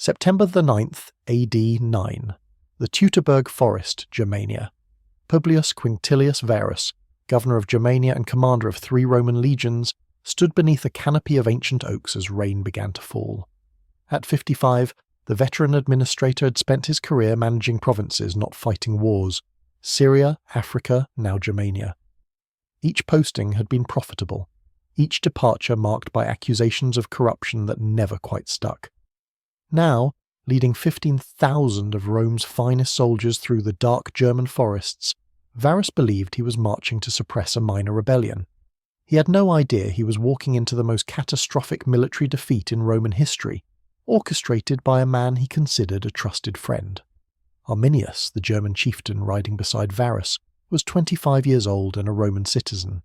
September the 9th, AD 9. The Teutoburg Forest, Germania. Publius Quinctilius Varus, governor of Germania and commander of 3 Roman legions, stood beneath a canopy of ancient oaks as rain began to fall. At 55, the veteran administrator had spent his career managing provinces, not fighting wars. Syria, Africa, now Germania. Each posting had been profitable, each departure marked by accusations of corruption that never quite stuck. Now, leading 15,000 of Rome's finest soldiers through the dark German forests, Varus believed he was marching to suppress a minor rebellion. He had no idea he was walking into the most catastrophic military defeat in Roman history, orchestrated by a man he considered a trusted friend. Arminius, the German chieftain riding beside Varus, was 25 years old and a Roman citizen.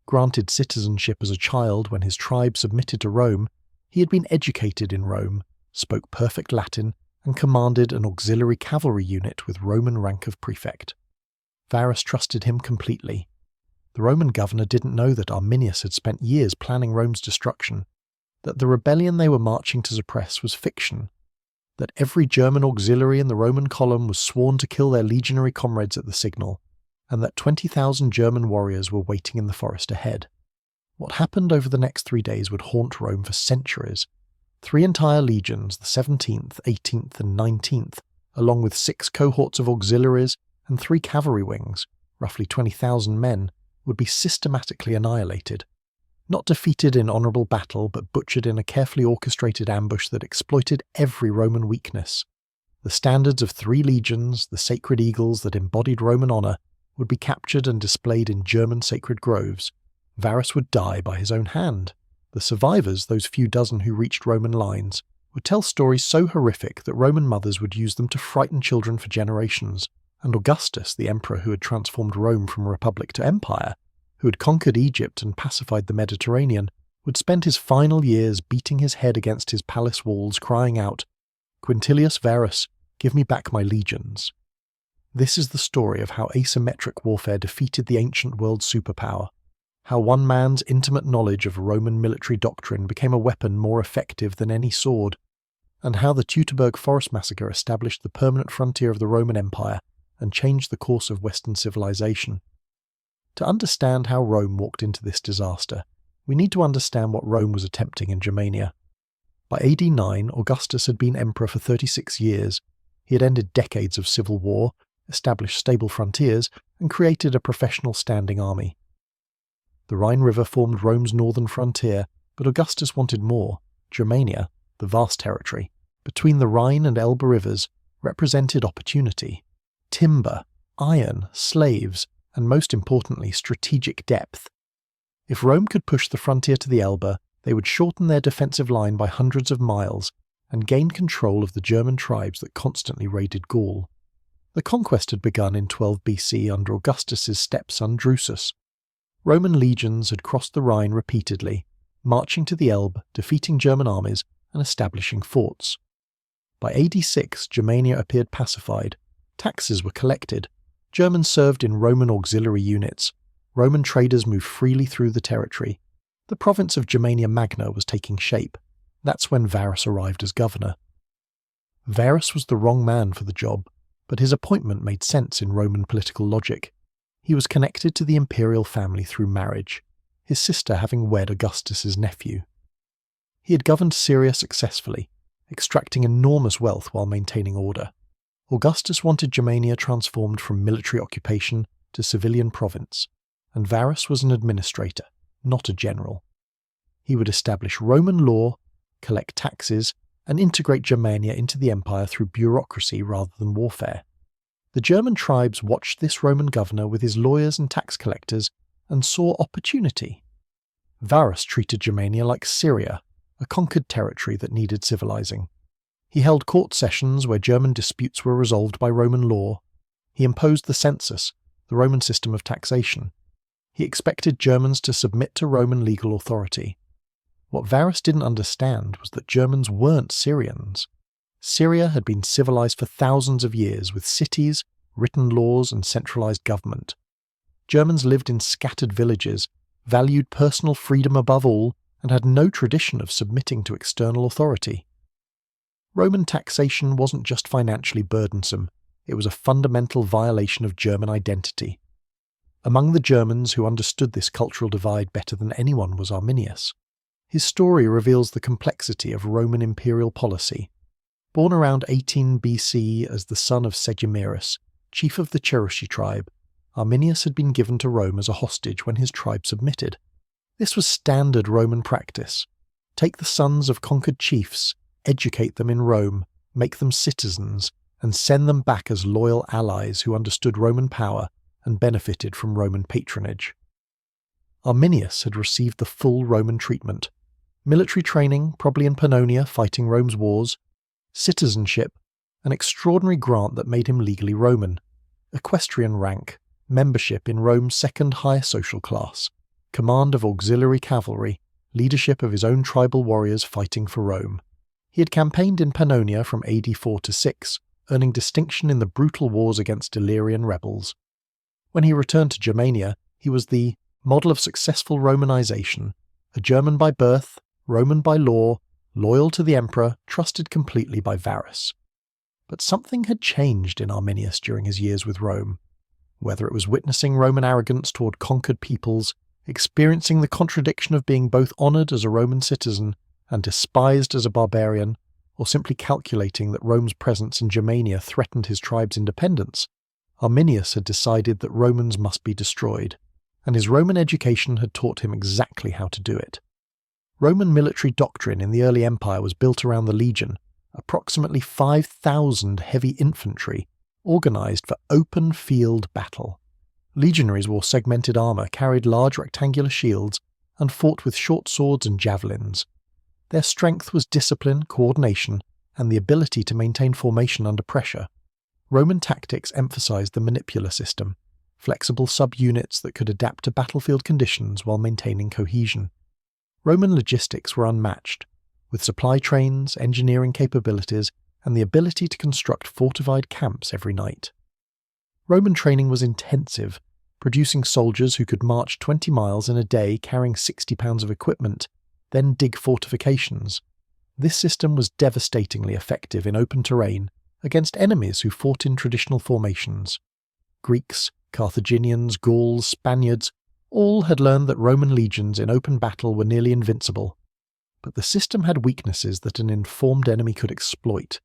Granted citizenship as a child when his tribe submitted to Rome, he had been educated in Rome, spoke perfect Latin, and commanded an auxiliary cavalry unit with Roman rank of prefect. Varus trusted him completely. The Roman governor didn't know that Arminius had spent years planning Rome's destruction, that the rebellion they were marching to suppress was fiction, that every German auxiliary in the Roman column was sworn to kill their legionary comrades at the signal, and that 20,000 German warriors were waiting in the forest ahead. What happened over the next 3 days would haunt Rome for centuries. 3 entire legions, the 17th, 18th, and 19th, along with 6 cohorts of auxiliaries and 3 cavalry wings, roughly 20,000 men, would be systematically annihilated. Not defeated in honourable battle, but butchered in a carefully orchestrated ambush that exploited every Roman weakness. The standards of 3 legions, the sacred eagles that embodied Roman honour, would be captured and displayed in German sacred groves. Varus would die by his own hand. The survivors, those few dozen who reached Roman lines, would tell stories so horrific that Roman mothers would use them to frighten children for generations, and Augustus, the emperor who had transformed Rome from republic to empire, who had conquered Egypt and pacified the Mediterranean, would spend his final years beating his head against his palace walls, crying out, "Quintilius Varus, give me back my legions." This is the story of how asymmetric warfare defeated the ancient world superpower, how one man's intimate knowledge of Roman military doctrine became a weapon more effective than any sword, and how the Teutoburg Forest massacre established the permanent frontier of the Roman Empire and changed the course of Western civilization. To understand how Rome walked into this disaster, we need to understand what Rome was attempting in Germania. By AD 9, Augustus had been emperor for 36 years. He had ended decades of civil war, established stable frontiers, and created a professional standing army. The Rhine River formed Rome's northern frontier, but Augustus wanted more. Germania, the vast territory, between the Rhine and Elbe rivers, represented opportunity. Timber, iron, slaves, and most importantly, strategic depth. If Rome could push the frontier to the Elbe, they would shorten their defensive line by hundreds of miles and gain control of the German tribes that constantly raided Gaul. The conquest had begun in 12 BC under Augustus's stepson Drusus. Roman legions had crossed the Rhine repeatedly, marching to the Elbe, defeating German armies, and establishing forts. By AD 6, Germania appeared pacified. Taxes were collected. Germans served in Roman auxiliary units. Roman traders moved freely through the territory. The province of Germania Magna was taking shape. That's when Varus arrived as governor. Varus was the wrong man for the job, but his appointment made sense in Roman political logic. He was connected to the imperial family through marriage, his sister having wed Augustus's nephew. He had governed Syria successfully, extracting enormous wealth while maintaining order. Augustus wanted Germania transformed from military occupation to civilian province, and Varus was an administrator, not a general. He would establish Roman law, collect taxes, and integrate Germania into the empire through bureaucracy rather than warfare. The German tribes watched this Roman governor with his lawyers and tax collectors and saw opportunity. Varus treated Germania like Syria, a conquered territory that needed civilizing. He held court sessions where German disputes were resolved by Roman law. He imposed the census, the Roman system of taxation. He expected Germans to submit to Roman legal authority. What Varus didn't understand was that Germans weren't Syrians. Syria had been civilized for thousands of years with cities, written laws, and centralized government. Germans lived in scattered villages, valued personal freedom above all, and had no tradition of submitting to external authority. Roman taxation wasn't just financially burdensome, it was a fundamental violation of German identity. Among the Germans who understood this cultural divide better than anyone was Arminius. His story reveals the complexity of Roman imperial policy. Born around 18 BC as the son of Segemirus, chief of the Cherushi tribe, Arminius had been given to Rome as a hostage when his tribe submitted. This was standard Roman practice. Take the sons of conquered chiefs, educate them in Rome, make them citizens, and send them back as loyal allies who understood Roman power and benefited from Roman patronage. Arminius had received the full Roman treatment. Military training, probably in Pannonia fighting Rome's wars, citizenship, an extraordinary grant that made him legally Roman, equestrian rank, membership in Rome's second higher social class, command of auxiliary cavalry, leadership of his own tribal warriors fighting for Rome. He had campaigned in Pannonia from AD 4 to 6, earning distinction in the brutal wars against Illyrian rebels. When he returned to Germania, he was the model of successful Romanization, a German by birth, Roman by law, loyal to the emperor, trusted completely by Varus. But something had changed in Arminius during his years with Rome. Whether it was witnessing Roman arrogance toward conquered peoples, experiencing the contradiction of being both honoured as a Roman citizen and despised as a barbarian, or simply calculating that Rome's presence in Germania threatened his tribe's independence, Arminius had decided that Romans must be destroyed, and his Roman education had taught him exactly how to do it. Roman military doctrine in the early empire was built around the legion, approximately 5,000 heavy infantry, organised for open field battle. Legionaries wore segmented armour, carried large rectangular shields, and fought with short swords and javelins. Their strength was discipline, coordination, and the ability to maintain formation under pressure. Roman tactics emphasised the manipular system, flexible subunits that could adapt to battlefield conditions while maintaining cohesion. Roman logistics were unmatched, with supply trains, engineering capabilities, and the ability to construct fortified camps every night. Roman training was intensive, producing soldiers who could march 20 miles in a day carrying 60 pounds of equipment, then dig fortifications. This system was devastatingly effective in open terrain against enemies who fought in traditional formations. Greeks, Carthaginians, Gauls, Spaniards, all had learned that Roman legions in open battle were nearly invincible. But the system had weaknesses that an informed enemy could exploit.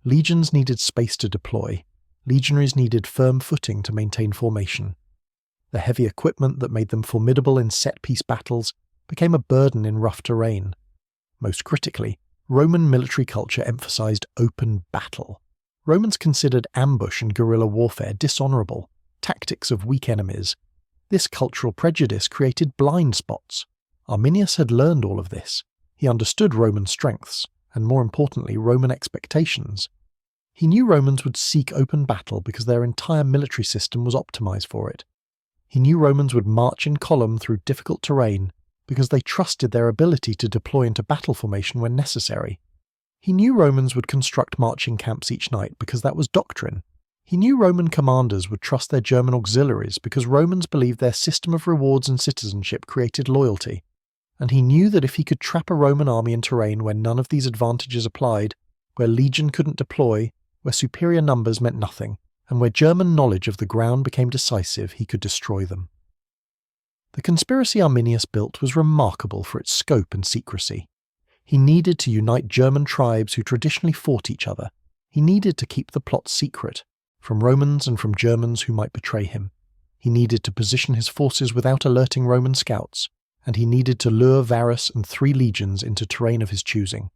Legions needed space to deploy. Legionaries needed firm footing to maintain formation. The heavy equipment that made them formidable in set-piece battles became a burden in rough terrain. Most critically, Roman military culture emphasized open battle. Romans considered ambush and guerrilla warfare dishonorable, tactics of weak enemies. This cultural prejudice created blind spots. Arminius had learned all of this. He understood Roman strengths, and more importantly, Roman expectations. He knew Romans would seek open battle because their entire military system was optimized for it. He knew Romans would march in column through difficult terrain because they trusted their ability to deploy into battle formation when necessary. He knew Romans would construct marching camps each night because that was doctrine. He knew Roman commanders would trust their German auxiliaries because Romans believed their system of rewards and citizenship created loyalty. And he knew that if he could trap a Roman army in terrain where none of these advantages applied, where legion couldn't deploy, where superior numbers meant nothing, and where German knowledge of the ground became decisive, he could destroy them. The conspiracy Arminius built was remarkable for its scope and secrecy. He needed to unite German tribes who traditionally fought each other. He needed to keep the plot secret, from Romans and from Germans who might betray him. He needed to position his forces without alerting Roman scouts, and he needed to lure Varus and 3 legions into terrain of his choosing.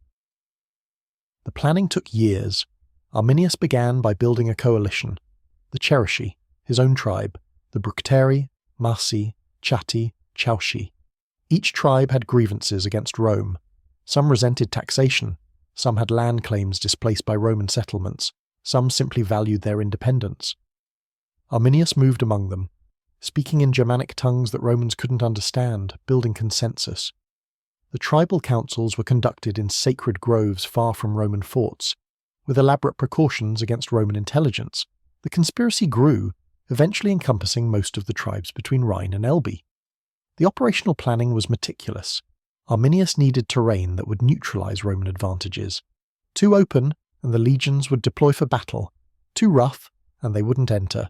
The planning took years. Arminius began by building a coalition. The Cherushi, his own tribe, the Bructeri, Marsi, Chatti, Chauci. Each tribe had grievances against Rome. Some resented taxation, some had land claims displaced by Roman settlements, some simply valued their independence. Arminius moved among them, speaking in Germanic tongues that Romans couldn't understand, building consensus. The tribal councils were conducted in sacred groves far from Roman forts, with elaborate precautions against Roman intelligence. The conspiracy grew, eventually encompassing most of the tribes between Rhine and Elbe. The operational planning was meticulous. Arminius needed terrain that would neutralize Roman advantages. Too open, and the legions would deploy for battle. Too rough, and they wouldn't enter.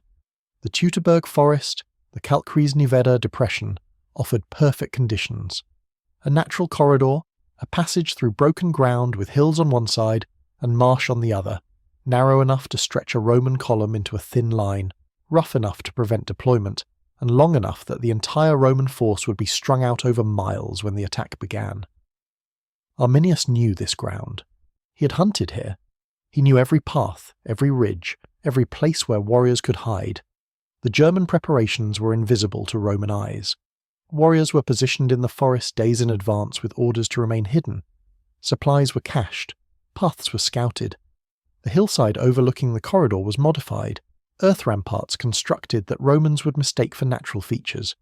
The Teutoburg Forest, the Kalkriesniveda Depression, offered perfect conditions. A natural corridor, a passage through broken ground with hills on one side and marsh on the other, narrow enough to stretch a Roman column into a thin line, rough enough to prevent deployment, and long enough that the entire Roman force would be strung out over miles when the attack began. Arminius knew this ground. He had hunted here. He knew every path, every ridge, every place where warriors could hide. The German preparations were invisible to Roman eyes. Warriors were positioned in the forest days in advance with orders to remain hidden. Supplies were cached. Paths were scouted. The hillside overlooking the corridor was modified. Earth ramparts constructed that Romans would mistake for natural features.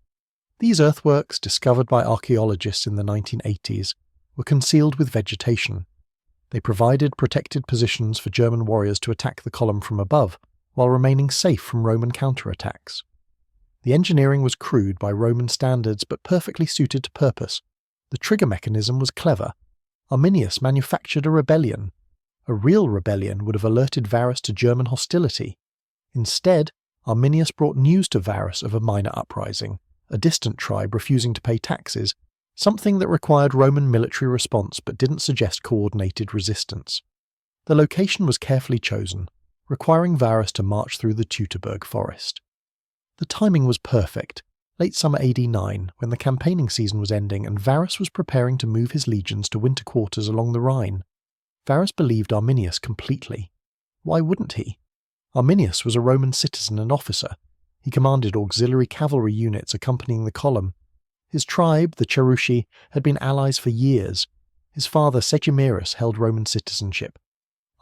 These earthworks, discovered by archaeologists in the 1980s, were concealed with vegetation. They provided protected positions for German warriors to attack the column from above, while remaining safe from Roman counterattacks. The engineering was crude by Roman standards but perfectly suited to purpose. The trigger mechanism was clever. Arminius manufactured a rebellion. A real rebellion would have alerted Varus to German hostility. Instead, Arminius brought news to Varus of a minor uprising, a distant tribe refusing to pay taxes, something that required Roman military response but didn't suggest coordinated resistance. The location was carefully chosen, requiring Varus to march through the Teutoburg Forest. The timing was perfect, late summer AD 9, when the campaigning season was ending and Varus was preparing to move his legions to winter quarters along the Rhine. Varus believed Arminius completely. Why wouldn't he? Arminius was a Roman citizen and officer. He commanded auxiliary cavalry units accompanying the column. His tribe, the Cherusci, had been allies for years. His father, Segimirus, held Roman citizenship.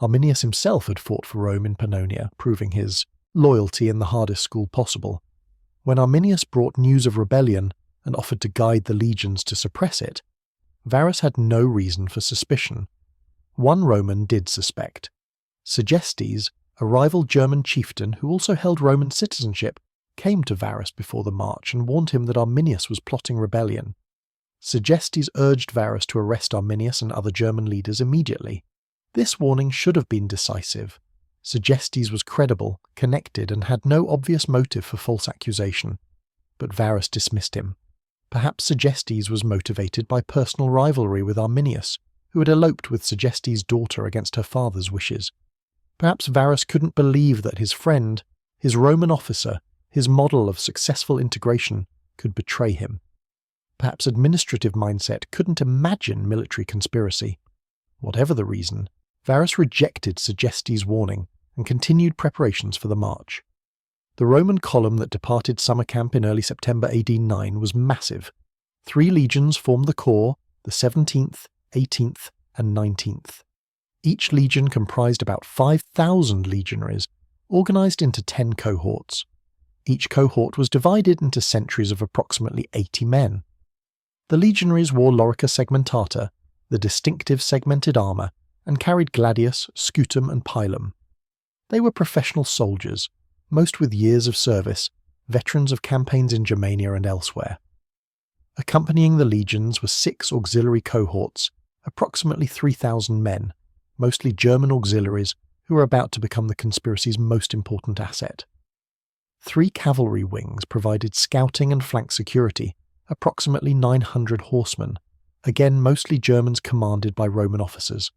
Arminius himself had fought for Rome in Pannonia, proving his loyalty in the hardest school possible. When Arminius brought news of rebellion and offered to guide the legions to suppress it, Varus had no reason for suspicion. One Roman did suspect. Segestes, a rival German chieftain who also held Roman citizenship, came to Varus before the march and warned him that Arminius was plotting rebellion. Segestes urged Varus to arrest Arminius and other German leaders immediately. This warning should have been decisive. Segestes was credible, connected, and had no obvious motive for false accusation. But Varus dismissed him. Perhaps Segestes was motivated by personal rivalry with Arminius, who had eloped with Segestes' daughter against her father's wishes. Perhaps Varus couldn't believe that his friend, his Roman officer, his model of successful integration, could betray him. Perhaps administrative mindset couldn't imagine military conspiracy. Whatever the reason, Varus rejected Segestes' warning and continued preparations for the march. The Roman column that departed summer camp in early September AD 9 was massive. 3 legions formed the corps, the 17th, 18th, and 19th. Each legion comprised about 5,000 legionaries, organised into 10 cohorts. Each cohort was divided into sentries of approximately 80 men. The legionaries wore lorica segmentata, the distinctive segmented armour, and carried gladius, scutum, and pilum. They were professional soldiers, most with years of service, veterans of campaigns in Germania and elsewhere. Accompanying the legions were 6 auxiliary cohorts, approximately 3,000 men, mostly German auxiliaries who were about to become the conspiracy's most important asset. 3 cavalry wings provided scouting and flank security, approximately 900 horsemen, again mostly Germans commanded by Roman officers.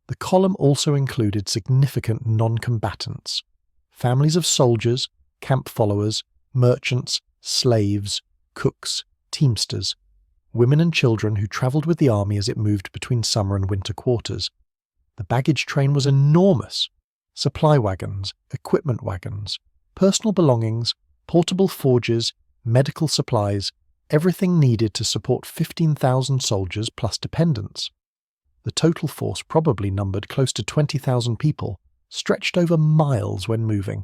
The column also included significant non-combatants, families of soldiers, camp followers, merchants, slaves, cooks, teamsters, women and children who travelled with the army as it moved between summer and winter quarters. The baggage train was enormous. Supply wagons, equipment wagons, personal belongings, portable forges, medical supplies, everything needed to support 15,000 soldiers plus dependents. The total force probably numbered close to 20,000 people, stretched over miles when moving.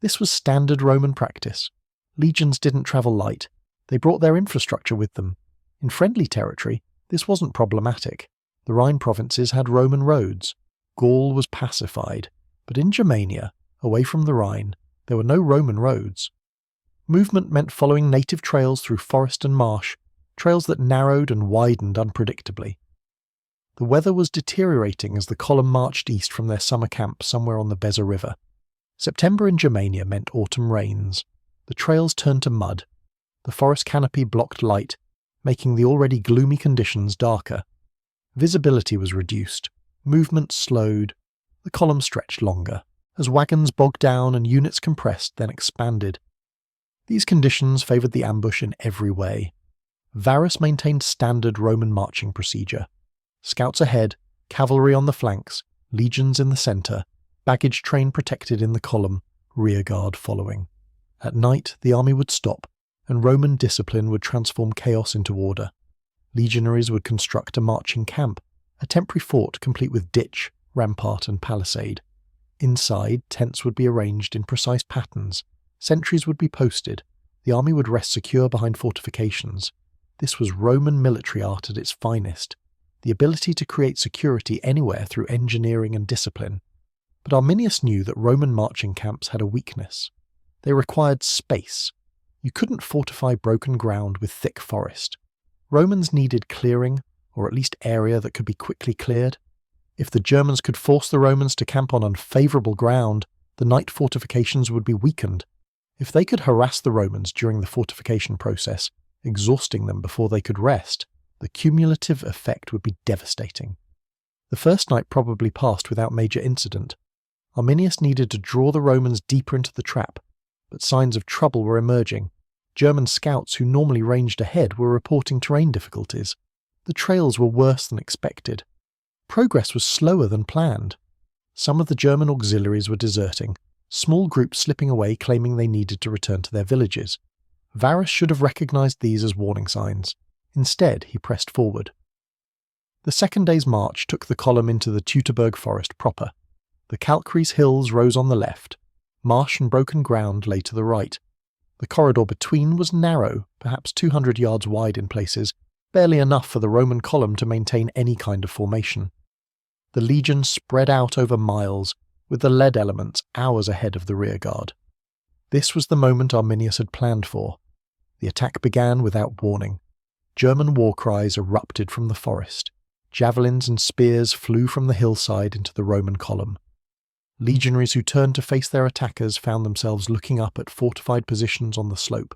This was standard Roman practice. Legions didn't travel light. They brought their infrastructure with them. In friendly territory, this wasn't problematic. The Rhine provinces had Roman roads. Gaul was pacified. But in Germania, away from the Rhine, there were no Roman roads. Movement meant following native trails through forest and marsh, trails that narrowed and widened unpredictably. The weather was deteriorating as the column marched east from their summer camp somewhere on the Weser River. September in Germania meant autumn rains. The trails turned to mud. The forest canopy blocked light, making the already gloomy conditions darker. Visibility was reduced. Movement slowed. The column stretched longer, as wagons bogged down and units compressed, then expanded. These conditions favoured the ambush in every way. Varus maintained standard Roman marching procedure. Scouts ahead, cavalry on the flanks, legions in the centre, baggage train protected in the column, rearguard following. At night, the army would stop, and Roman discipline would transform chaos into order. Legionaries would construct a marching camp, a temporary fort complete with ditch, rampart and palisade. Inside, tents would be arranged in precise patterns. Sentries would be posted. The army would rest secure behind fortifications. This was Roman military art at its finest, the ability to create security anywhere through engineering and discipline. But Arminius knew that Roman marching camps had a weakness. They required space. You couldn't fortify broken ground with thick forest. Romans needed clearing, or at least area that could be quickly cleared. If the Germans could force the Romans to camp on unfavourable ground, the night fortifications would be weakened. If they could harass the Romans during the fortification process, exhausting them before they could rest, the cumulative effect would be devastating. The first night probably passed without major incident. Arminius needed to draw the Romans deeper into the trap, but signs of trouble were emerging. German scouts who normally ranged ahead were reporting terrain difficulties. The trails were worse than expected. Progress was slower than planned. Some of the German auxiliaries were deserting, small groups slipping away claiming they needed to return to their villages. Varus should have recognised these as warning signs. Instead, he pressed forward. The second day's march took the column into the Teutoburg Forest proper. The Calcareous hills rose on the left. Marsh and broken ground lay to the right. The corridor between was narrow, perhaps 200 yards wide in places, barely enough for the Roman column to maintain any kind of formation. The legion spread out over miles, with the lead elements hours ahead of the rearguard. This was the moment Arminius had planned for. The attack began without warning. German war cries erupted from the forest. Javelins and spears flew from the hillside into the Roman column. Legionaries who turned to face their attackers found themselves looking up at fortified positions on the slope.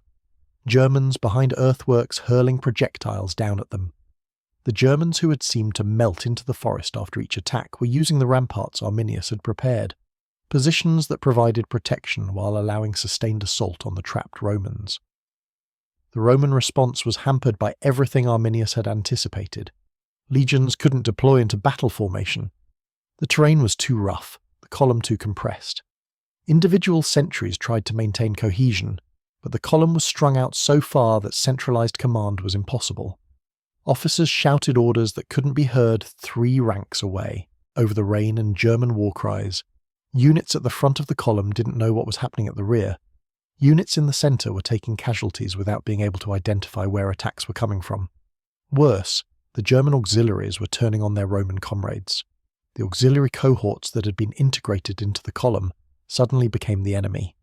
Germans behind earthworks hurling projectiles down at them. The Germans who had seemed to melt into the forest after each attack were using the ramparts Arminius had prepared, positions that provided protection while allowing sustained assault on the trapped Romans. The Roman response was hampered by everything Arminius had anticipated. Legions couldn't deploy into battle formation. The terrain was too rough, the column too compressed. Individual sentries tried to maintain cohesion, but the column was strung out so far that centralized command was impossible. Officers shouted orders that couldn't be heard 3 ranks away, over the rain and German war cries. Units at the front of the column didn't know what was happening at the rear. Units in the centre were taking casualties without being able to identify where attacks were coming from. Worse, the German auxiliaries were turning on their Roman comrades. The auxiliary cohorts that had been integrated into the column suddenly became the enemy.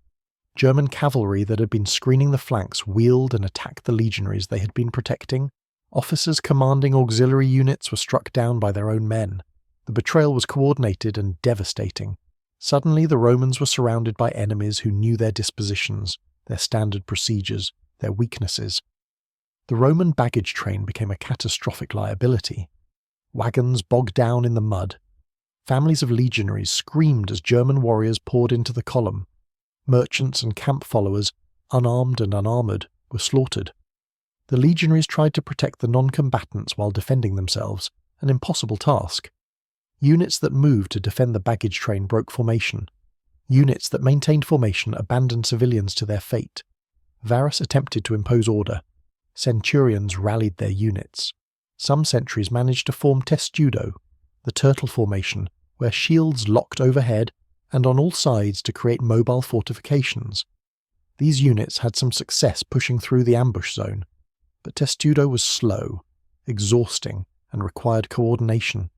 German cavalry that had been screening the flanks wheeled and attacked the legionaries they had been protecting. Officers commanding auxiliary units were struck down by their own men. The betrayal was coordinated and devastating. Suddenly the Romans were surrounded by enemies who knew their dispositions, their standard procedures, their weaknesses. The Roman baggage train became a catastrophic liability. Wagons bogged down in the mud. Families of legionaries screamed as German warriors poured into the column. Merchants and camp followers, unarmed and unarmoured, were slaughtered. The legionaries tried to protect the non-combatants while defending themselves, an impossible task. Units that moved to defend the baggage train broke formation. Units that maintained formation abandoned civilians to their fate. Varus attempted to impose order. Centurions rallied their units. Some sentries managed to form testudo, the turtle formation, where shields locked overhead and on all sides to create mobile fortifications. These units had some success pushing through the ambush zone, but testudo was slow, exhausting, and required coordination.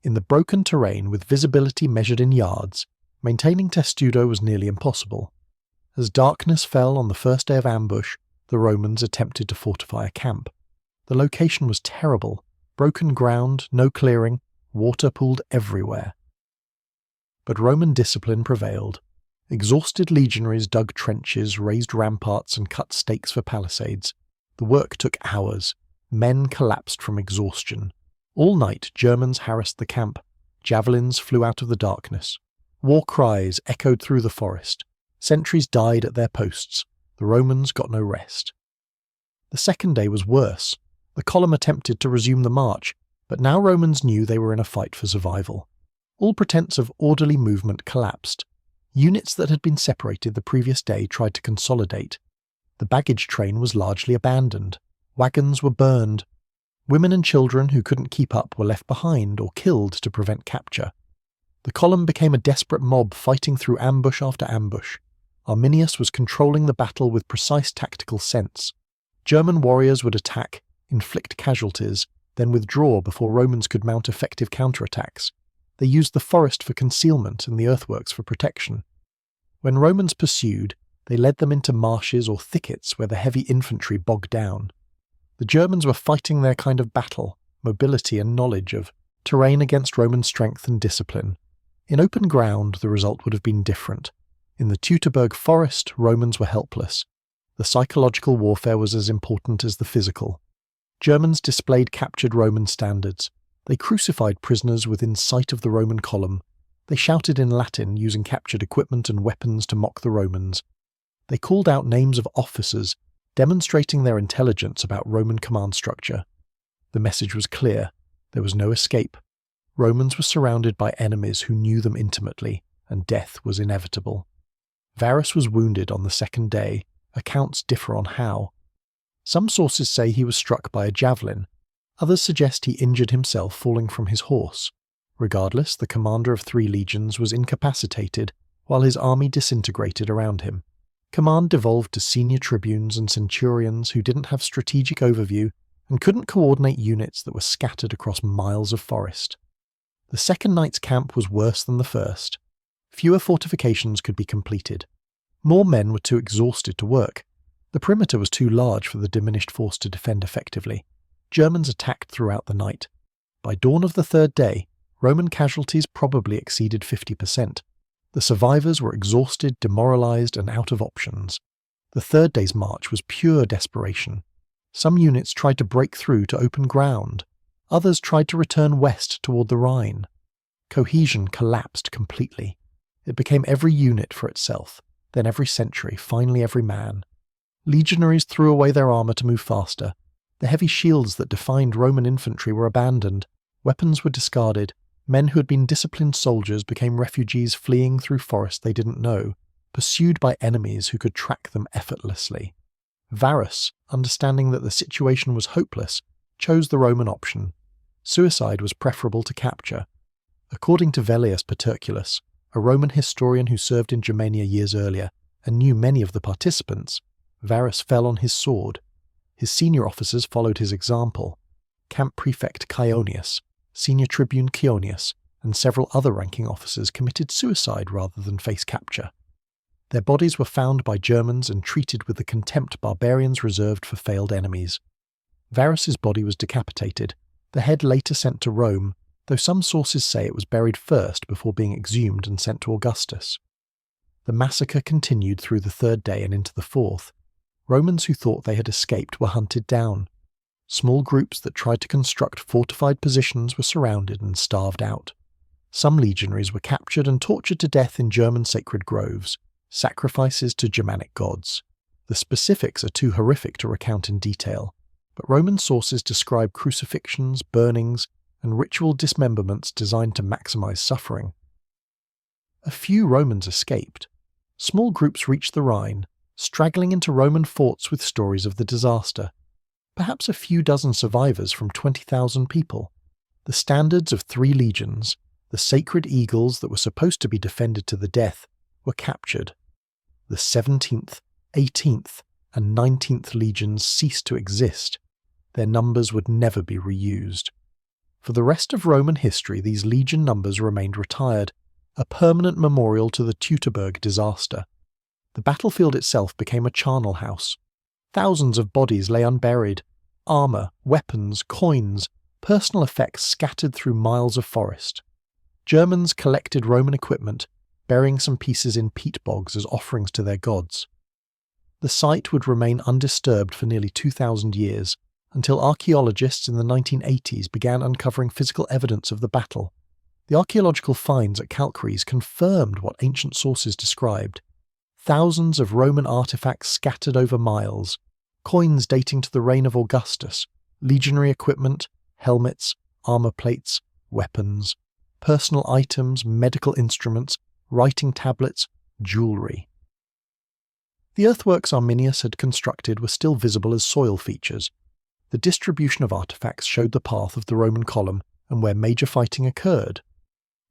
In the broken terrain with visibility measured in yards, maintaining testudo was nearly impossible. As darkness fell on the first day of ambush, the Romans attempted to fortify a camp. The location was terrible. Broken ground, no clearing, water pooled everywhere. But Roman discipline prevailed. Exhausted legionaries dug trenches, raised ramparts, and cut stakes for palisades. The work took hours. Men collapsed from exhaustion. All night, Germans harassed the camp. Javelins flew out of the darkness. War cries echoed through the forest. Sentries died at their posts. The Romans got no rest. The second day was worse. The column attempted to resume the march, but now Romans knew they were in a fight for survival. All pretense of orderly movement collapsed. Units that had been separated the previous day tried to consolidate. The baggage train was largely abandoned. Wagons were burned. Women and children who couldn't keep up were left behind or killed to prevent capture. The column became a desperate mob fighting through ambush after ambush. Arminius was controlling the battle with precise tactical sense. German warriors would attack, inflict casualties, then withdraw before Romans could mount effective counterattacks. They used the forest for concealment and the earthworks for protection. When Romans pursued, they led them into marshes or thickets where the heavy infantry bogged down. The Germans were fighting their kind of battle, mobility and knowledge of terrain against Roman strength and discipline. In open ground, the result would have been different. In the Teutoburg Forest, Romans were helpless. The psychological warfare was as important as the physical. Germans displayed captured Roman standards. They crucified prisoners within sight of the Roman column. They shouted in Latin, using captured equipment and weapons to mock the Romans. They called out names of officers, demonstrating their intelligence about Roman command structure. The message was clear. There was no escape. Romans were surrounded by enemies who knew them intimately, and death was inevitable. Varus was wounded on the second day. Accounts differ on how. Some sources say he was struck by a javelin. Others suggest he injured himself falling from his horse. Regardless, the commander of 3 legions was incapacitated while his army disintegrated around him. Command devolved to senior tribunes and centurions who didn't have strategic overview and couldn't coordinate units that were scattered across miles of forest. The second night's camp was worse than the first. Fewer fortifications could be completed. More men were too exhausted to work. The perimeter was too large for the diminished force to defend effectively. Germans attacked throughout the night. By dawn of the third day, Roman casualties probably exceeded 50%. The survivors were exhausted, demoralized, and out of options. The third day's march was pure desperation. Some units tried to break through to open ground. Others tried to return west toward the Rhine. Cohesion collapsed completely. It became every unit for itself, then every sentry, finally every man. Legionaries threw away their armor to move faster. The heavy shields that defined Roman infantry were abandoned. Weapons were discarded. Men who had been disciplined soldiers became refugees fleeing through forests they didn't know, pursued by enemies who could track them effortlessly. Varus, understanding that the situation was hopeless, chose the Roman option. Suicide was preferable to capture. According to Velleius Paterculus, a Roman historian who served in Germania years earlier and knew many of the participants, Varus fell on his sword. His senior officers followed his example. Camp prefect Caionius, senior tribune Chionius, and several other ranking officers committed suicide rather than face capture. Their bodies were found by Germans and treated with the contempt barbarians reserved for failed enemies. Varus's body was decapitated, the head later sent to Rome, though some sources say it was buried first before being exhumed and sent to Augustus. The massacre continued through the third day and into the fourth. Romans who thought they had escaped were hunted down. Small groups that tried to construct fortified positions were surrounded and starved out. Some legionaries were captured and tortured to death in German sacred groves, sacrifices to Germanic gods. The specifics are too horrific to recount in detail, but Roman sources describe crucifixions, burnings, and ritual dismemberments designed to maximize suffering. A few Romans escaped. Small groups reached the Rhine, straggling into Roman forts with stories of the disaster. Perhaps a few dozen survivors from 20,000 people. The standards of 3 legions, the sacred eagles that were supposed to be defended to the death, were captured. The 17th, 18th, and 19th legions ceased to exist. Their numbers would never be reused. For the rest of Roman history, these legion numbers remained retired, a permanent memorial to the Teutoburg disaster. The battlefield itself became a charnel house. Thousands of bodies lay unburied. Armor, weapons, coins, personal effects scattered through miles of forest. Germans collected Roman equipment, burying some pieces in peat bogs as offerings to their gods. The site would remain undisturbed for nearly 2,000 years, until archaeologists in the 1980s began uncovering physical evidence of the battle. The archaeological finds at Calcarees confirmed what ancient sources described. Thousands of Roman artifacts scattered over miles, coins dating to the reign of Augustus, legionary equipment, helmets, armor plates, weapons, personal items, medical instruments, writing tablets, jewelry. The earthworks Arminius had constructed were still visible as soil features. The distribution of artifacts showed the path of the Roman column and where major fighting occurred.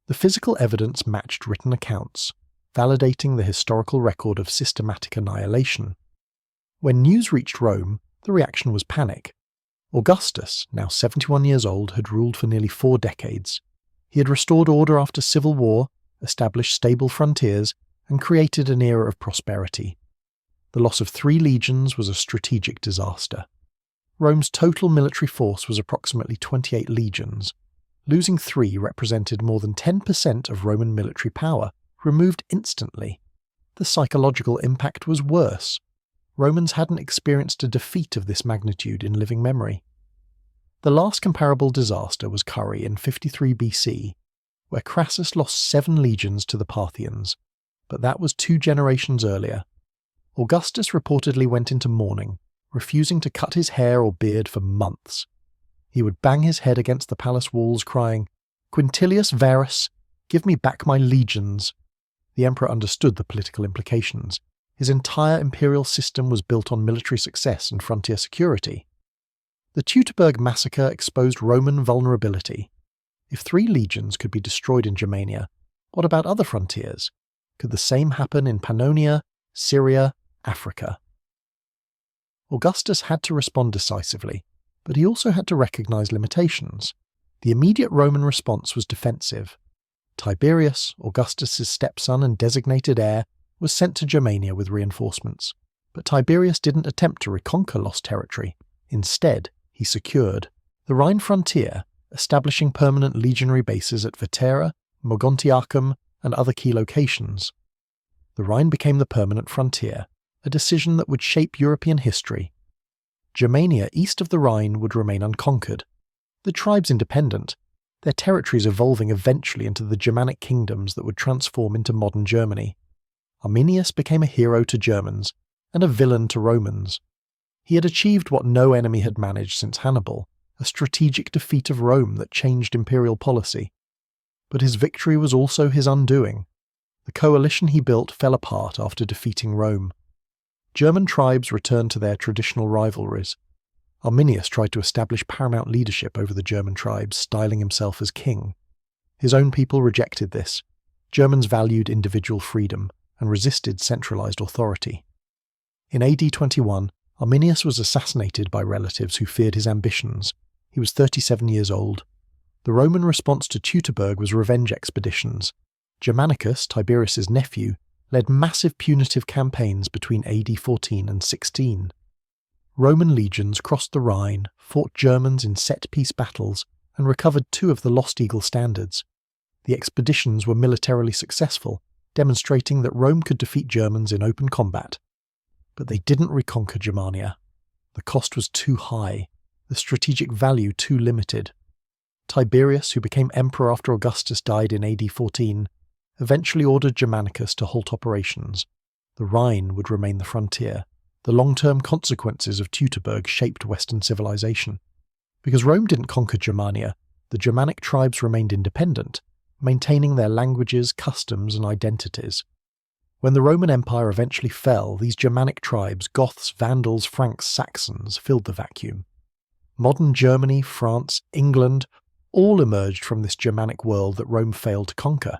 The physical evidence matched written accounts, validating the historical record of systematic annihilation. When news reached Rome, the reaction was panic. Augustus, now 71 years old, had ruled for nearly 4 decades. He had restored order after civil war, established stable frontiers, and created an era of prosperity. The loss of 3 legions was a strategic disaster. Rome's total military force was approximately 28 legions. Losing 3 represented more than 10% of Roman military power, removed instantly. The psychological impact was worse. Romans hadn't experienced a defeat of this magnitude in living memory. The last comparable disaster was Curry in 53 BC, where Crassus lost 7 legions to the Parthians, but that was 2 generations earlier. Augustus reportedly went into mourning, refusing to cut his hair or beard for months. He would bang his head against the palace walls, crying, "Quintilius Verus, give me back my legions." The emperor understood the political implications. His entire imperial system was built on military success and frontier security. The Teutoburg massacre exposed Roman vulnerability. If 3 legions could be destroyed in Germania, what about other frontiers? Could the same happen in Pannonia, Syria, Africa? Augustus had to respond decisively, but he also had to recognize limitations. The immediate Roman response was defensive. Tiberius, Augustus's stepson and designated heir, was sent to Germania with reinforcements. But Tiberius didn't attempt to reconquer lost territory. Instead, he secured the Rhine frontier, establishing permanent legionary bases at Vetera, Mogontiacum, and other key locations. The Rhine became the permanent frontier, a decision that would shape European history. Germania east of the Rhine would remain unconquered. The tribes independent, their territories evolving eventually into the Germanic kingdoms that would transform into modern Germany. Arminius became a hero to Germans and a villain to Romans. He had achieved what no enemy had managed since Hannibal, a strategic defeat of Rome that changed imperial policy. But his victory was also his undoing. The coalition he built fell apart after defeating Rome. German tribes returned to their traditional rivalries. Arminius tried to establish paramount leadership over the German tribes, styling himself as king. His own people rejected this. Germans valued individual freedom and resisted centralized authority. In AD 21, Arminius was assassinated by relatives who feared his ambitions. He was 37 years old. The Roman response to Teutoburg was revenge expeditions. Germanicus, Tiberius's nephew, led massive punitive campaigns between AD 14 and 16. Roman legions crossed the Rhine, fought Germans in set-piece battles, and recovered 2 of the Lost Eagle standards. The expeditions were militarily successful, demonstrating that Rome could defeat Germans in open combat. But they didn't reconquer Germania. The cost was too high, the strategic value too limited. Tiberius, who became emperor after Augustus died in AD 14, eventually ordered Germanicus to halt operations. The Rhine would remain the frontier. The long-term consequences of Teutoburg shaped Western civilization. Because Rome didn't conquer Germania, the Germanic tribes remained independent, maintaining their languages, customs, and identities. When the Roman Empire eventually fell, these Germanic tribes, Goths, Vandals, Franks, Saxons, filled the vacuum. Modern Germany, France, England, all emerged from this Germanic world that Rome failed to conquer.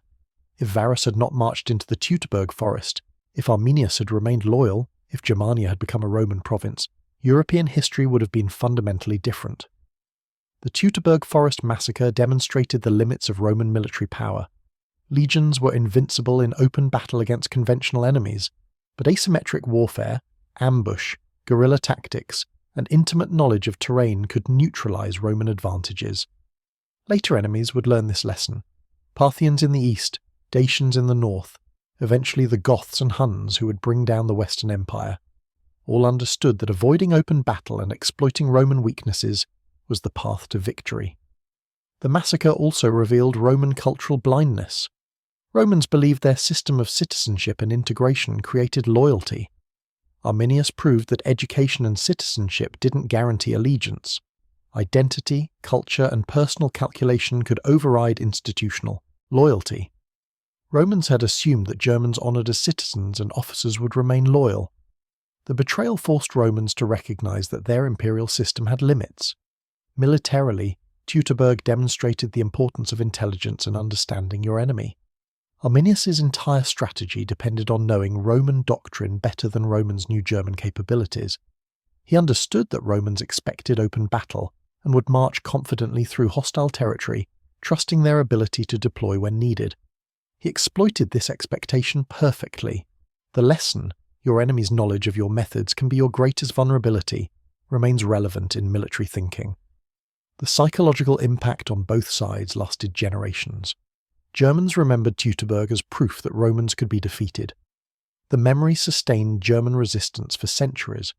If Varus had not marched into the Teutoburg Forest, if Arminius had remained loyal, if Germania had become a Roman province, European history would have been fundamentally different. The Teutoburg Forest massacre demonstrated the limits of Roman military power. Legions were invincible in open battle against conventional enemies, but asymmetric warfare, ambush, guerrilla tactics, and intimate knowledge of terrain could neutralize Roman advantages. Later enemies would learn this lesson. Parthians in the east, Dacians in the north, eventually the Goths and Huns who would bring down the Western Empire. All understood that avoiding open battle and exploiting Roman weaknesses was the path to victory. The massacre also revealed Roman cultural blindness. Romans believed their system of citizenship and integration created loyalty. Arminius proved that education and citizenship didn't guarantee allegiance. Identity, culture, and personal calculation could override institutional loyalty. Romans had assumed that Germans honoured as citizens and officers would remain loyal. The betrayal forced Romans to recognize that their imperial system had limits. Militarily, Teutoburg demonstrated the importance of intelligence and understanding your enemy. Arminius's entire strategy depended on knowing Roman doctrine better than Romans knew German capabilities. He understood that Romans expected open battle and would march confidently through hostile territory, trusting their ability to deploy when needed. He exploited this expectation perfectly. The lesson, your enemy's knowledge of your methods can be your greatest vulnerability, remains relevant in military thinking. The psychological impact on both sides lasted generations. Germans remembered Teutoburg as proof that Romans could be defeated. The memory sustained German resistance for centuries.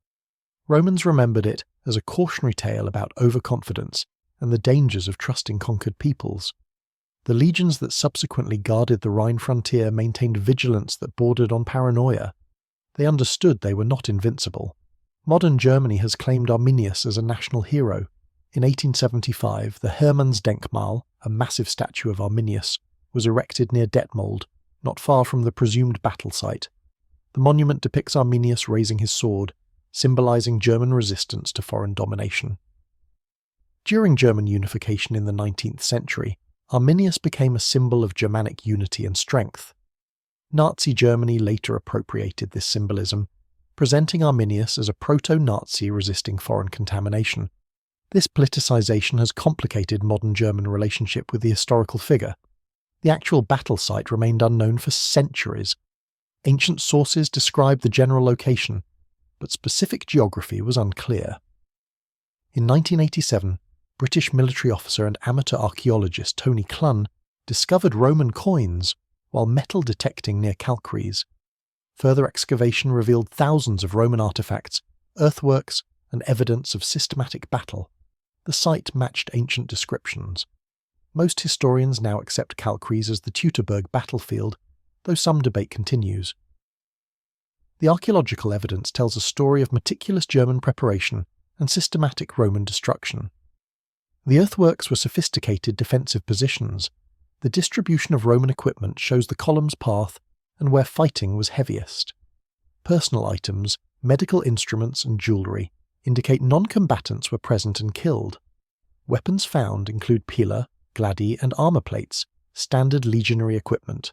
Romans remembered it as a cautionary tale about overconfidence and the dangers of trusting conquered peoples. The legions that subsequently guarded the Rhine frontier maintained vigilance that bordered on paranoia. They understood they were not invincible. Modern Germany has claimed Arminius as a national hero. In 1875, the Hermannsdenkmal, a massive statue of Arminius, was erected near Detmold, not far from the presumed battle site. The monument depicts Arminius raising his sword, symbolizing German resistance to foreign domination. During German unification in the 19th century, Arminius became a symbol of Germanic unity and strength. Nazi Germany later appropriated this symbolism, presenting Arminius as a proto-Nazi resisting foreign contamination. This politicization has complicated modern German relationship with the historical figure. The actual battle site remained unknown for centuries. Ancient sources described the general location, but specific geography was unclear. In 1987, British military officer and amateur archaeologist Tony Clun discovered Roman coins while metal detecting near Calcaries. Further excavation revealed thousands of Roman artifacts, earthworks, and evidence of systematic battle. The site matched ancient descriptions. Most historians now accept Calcaries as the Teutoburg battlefield, though some debate continues. The archaeological evidence tells a story of meticulous German preparation and systematic Roman destruction. The earthworks were sophisticated defensive positions. The distribution of Roman equipment shows the column's path and where fighting was heaviest. Personal items, medical instruments, and jewellery indicate non-combatants were present and killed. Weapons found include pila, gladi, and armour plates, standard legionary equipment.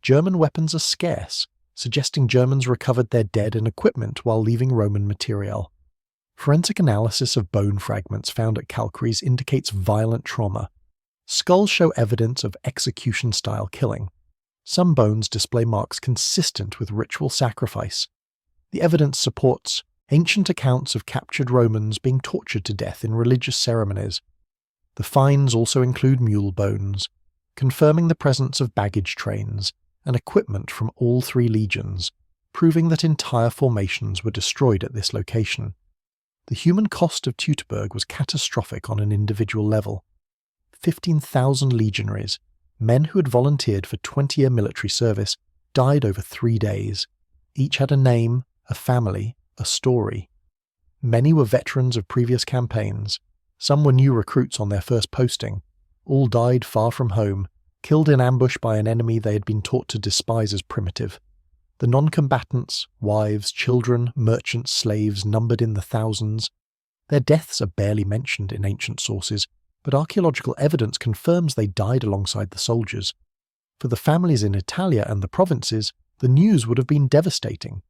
German weapons are scarce, suggesting Germans recovered their dead and equipment while leaving Roman material. Forensic analysis of bone fragments found at Calcaries indicates violent trauma. Skulls show evidence of execution-style killing. Some bones display marks consistent with ritual sacrifice. The evidence supports ancient accounts of captured Romans being tortured to death in religious ceremonies. The finds also include mule bones, confirming the presence of baggage trains and equipment from all three legions, proving that entire formations were destroyed at this location. The human cost of Teutoburg was catastrophic on an individual level. 15,000 legionaries, men who had volunteered for 20-year military service, died over 3 days. Each had a name, a family, a story. Many were veterans of previous campaigns. Some were new recruits on their first posting. All died far from home, killed in ambush by an enemy they had been taught to despise as primitive. The non-combatants, wives, children, merchants, slaves, numbered in the thousands. Their deaths are barely mentioned in ancient sources, but archaeological evidence confirms they died alongside the soldiers. For the families in Italia and the provinces, the news would have been devastating.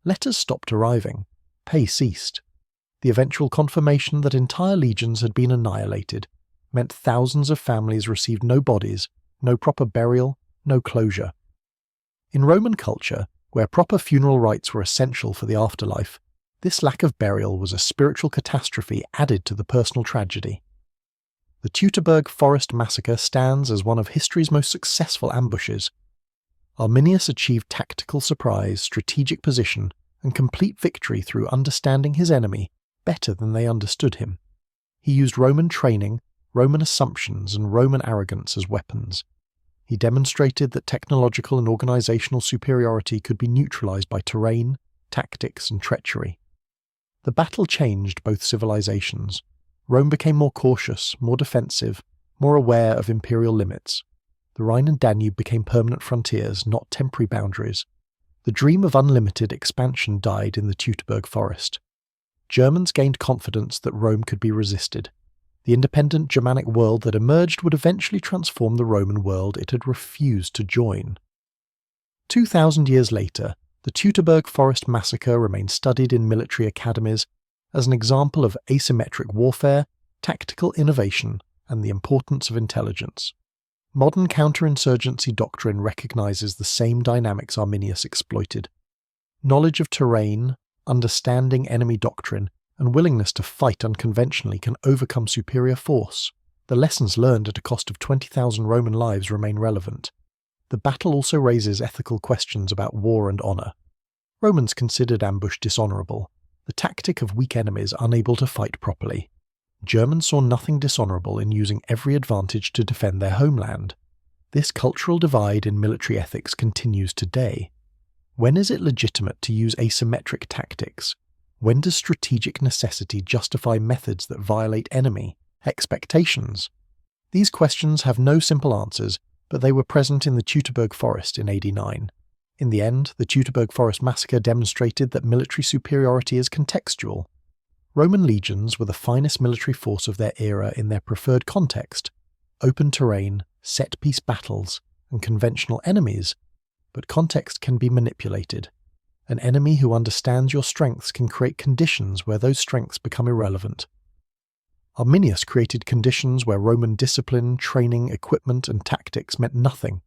Letters stopped arriving. Pay ceased. The eventual confirmation that entire legions had been annihilated meant thousands of families received no bodies, no proper burial, no closure. In Roman culture, where proper funeral rites were essential for the afterlife, This lack of burial was a spiritual catastrophe added to the personal tragedy. The Teutoburg Forest massacre stands as one of history's most successful ambushes. Arminius achieved tactical surprise, strategic position, and complete victory through understanding his enemy better than they understood him. He used Roman training, Roman assumptions, and Roman arrogance as weapons. He demonstrated that technological and organizational superiority could be neutralized by terrain, tactics, and treachery. The battle changed both civilizations. Rome became more cautious, more defensive, more aware of imperial limits. The Rhine and Danube became permanent frontiers, not temporary boundaries. The dream of unlimited expansion died in the Teutoburg Forest. Germans gained confidence that Rome could be resisted. The independent Germanic world that emerged would eventually transform the Roman world it had refused to join. 2,000 years later, the Teutoburg Forest massacre remains studied in military academies as an example of asymmetric warfare, tactical innovation, and the importance of intelligence. Modern counterinsurgency doctrine recognizes the same dynamics Arminius exploited. Knowledge of terrain, understanding enemy doctrine, and willingness to fight unconventionally can overcome superior force. The lessons learned at a cost of 20,000 Roman lives remain relevant. The battle also raises ethical questions about war and honor. Romans considered ambush dishonorable, the tactic of weak enemies unable to fight properly. Germans saw nothing dishonorable in using every advantage to defend their homeland. This cultural divide in military ethics continues today. When is it legitimate to use asymmetric tactics? When does strategic necessity justify methods that violate enemy expectations? These questions have no simple answers, but they were present in the Teutoburg Forest in AD 9. In the end, the Teutoburg Forest massacre demonstrated that military superiority is contextual. Roman legions were the finest military force of their era in their preferred context: open terrain, set-piece battles, and conventional enemies. But context can be manipulated. An enemy who understands your strengths can create conditions where those strengths become irrelevant. Arminius created conditions where Roman discipline, training, equipment, and tactics meant nothing.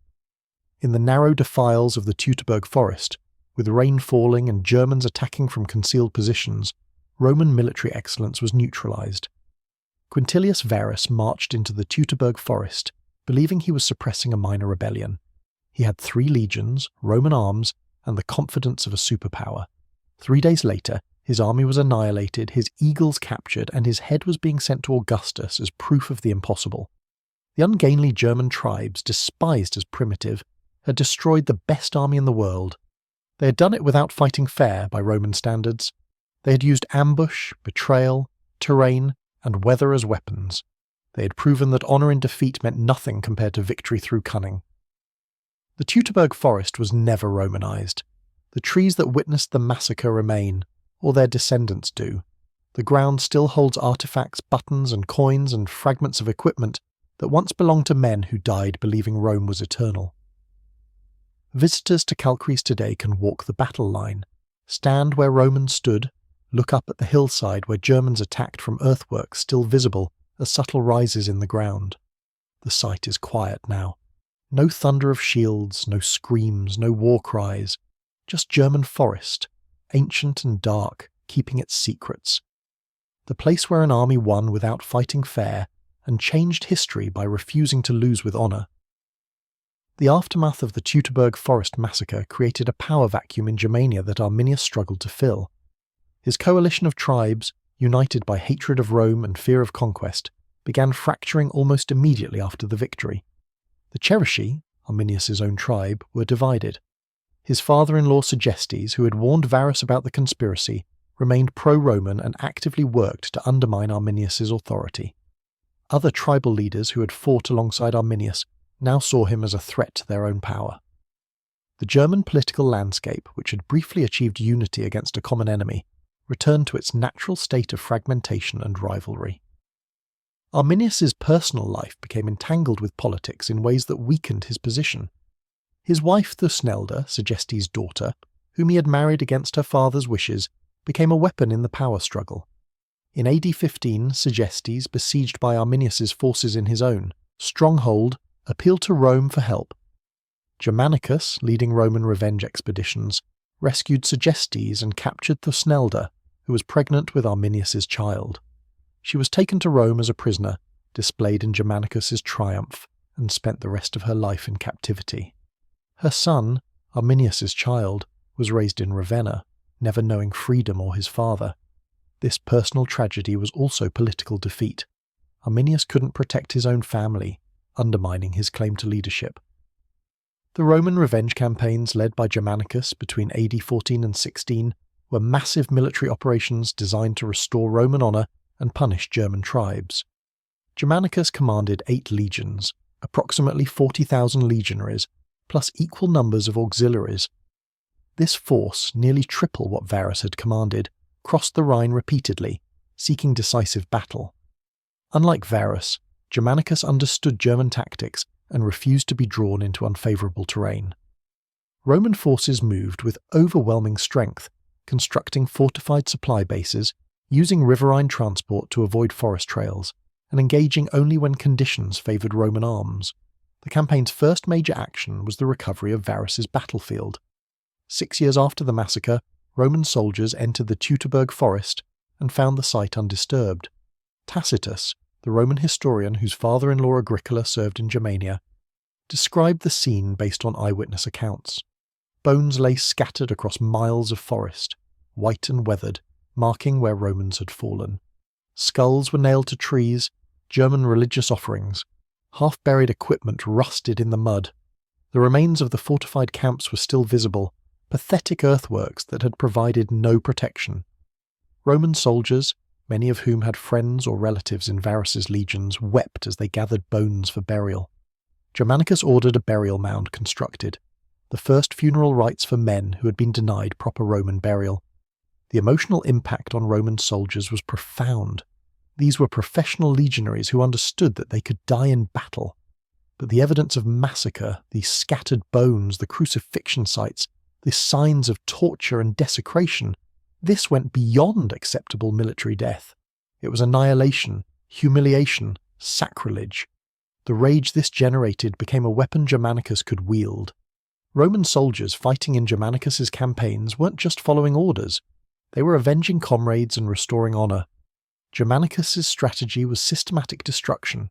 In the narrow defiles of the Teutoburg Forest, with rain falling and Germans attacking from concealed positions, Roman military excellence was neutralized. Quintilius Varus marched into the Teutoburg Forest, believing he was suppressing a minor rebellion. He had 3 legions, Roman arms, and the confidence of a superpower. 3 days later, his army was annihilated, his eagles captured, and his head was being sent to Augustus as proof of the impossible. The ungainly German tribes, despised as primitive, had destroyed the best army in the world. They had done it without fighting fair by Roman standards. They had used ambush, betrayal, terrain, and weather as weapons. They had proven that honor in defeat meant nothing compared to victory through cunning. The Teutoburg Forest was never Romanized. The trees that witnessed the massacre remain, or their descendants do. The ground still holds artifacts, buttons and coins and fragments of equipment that once belonged to men who died believing Rome was eternal. Visitors to Calcarees today can walk the battle line, stand where Romans stood, look up at the hillside where Germans attacked from earthworks still visible as subtle rises in the ground. The site is quiet now. No thunder of shields, no screams, no war cries, just German forest, ancient and dark, keeping its secrets. The place where an army won without fighting fair and changed history by refusing to lose with honor. The aftermath of the Teutoburg Forest massacre created a power vacuum in Germania that Arminius struggled to fill. His coalition of tribes, united by hatred of Rome and fear of conquest, began fracturing almost immediately after the victory. The Cherusci, Arminius's own tribe, were divided. His father-in-law Segestes, who had warned Varus about the conspiracy, remained pro-Roman and actively worked to undermine Arminius's authority. Other tribal leaders who had fought alongside Arminius now saw him as a threat to their own power. The German political landscape, which had briefly achieved unity against a common enemy, returned to its natural state of fragmentation and rivalry. Arminius's personal life became entangled with politics in ways that weakened his position. His wife Thusnelda, Segestes' daughter, whom he had married against her father's wishes, became a weapon in the power struggle. In AD 15, Segestes, besieged by Arminius's forces in his own stronghold, appealed to Rome for help. Germanicus, leading Roman revenge expeditions, rescued Segestes and captured Thusnelda, who was pregnant with Arminius's child. She was taken to Rome as a prisoner, displayed in Germanicus's triumph, and spent the rest of her life in captivity. Her son, Arminius's child, was raised in Ravenna, never knowing freedom or his father. This personal tragedy was also political defeat. Arminius couldn't protect his own family, undermining his claim to leadership. The Roman revenge campaigns led by Germanicus between AD 14 and 16 were massive military operations designed to restore Roman honour and punish German tribes. Germanicus commanded 8 legions, approximately 40,000 legionaries, plus equal numbers of auxiliaries. This force, nearly triple what Varus had commanded, crossed the Rhine repeatedly, seeking decisive battle. Unlike Varus, Germanicus understood German tactics and refused to be drawn into unfavourable terrain. Roman forces moved with overwhelming strength, constructing fortified supply bases, using riverine transport to avoid forest trails, and engaging only when conditions favoured Roman arms. The campaign's first major action was the recovery of Varus's battlefield. 6 years after the massacre, Roman soldiers entered the Teutoburg Forest and found the site undisturbed. Tacitus, the Roman historian whose father-in-law Agricola served in Germania, described the scene based on eyewitness accounts. Bones lay scattered across miles of forest, white and weathered, marking where Romans had fallen. Skulls were nailed to trees, German religious offerings. Half-buried equipment rusted in the mud. The remains of the fortified camps were still visible, pathetic earthworks that had provided no protection. Roman soldiers, many of whom had friends or relatives in Varus's legions, wept as they gathered bones for burial. Germanicus ordered a burial mound constructed, the first funeral rites for men who had been denied proper Roman burial. The emotional impact on Roman soldiers was profound. These were professional legionaries who understood that they could die in battle. But the evidence of massacre, these scattered bones, the crucifixion sites, the signs of torture and desecration, this went beyond acceptable military death. It was annihilation, humiliation, sacrilege. The rage this generated became a weapon Germanicus could wield. Roman soldiers fighting in Germanicus's campaigns weren't just following orders. They were avenging comrades and restoring honour. Germanicus's strategy was systematic destruction.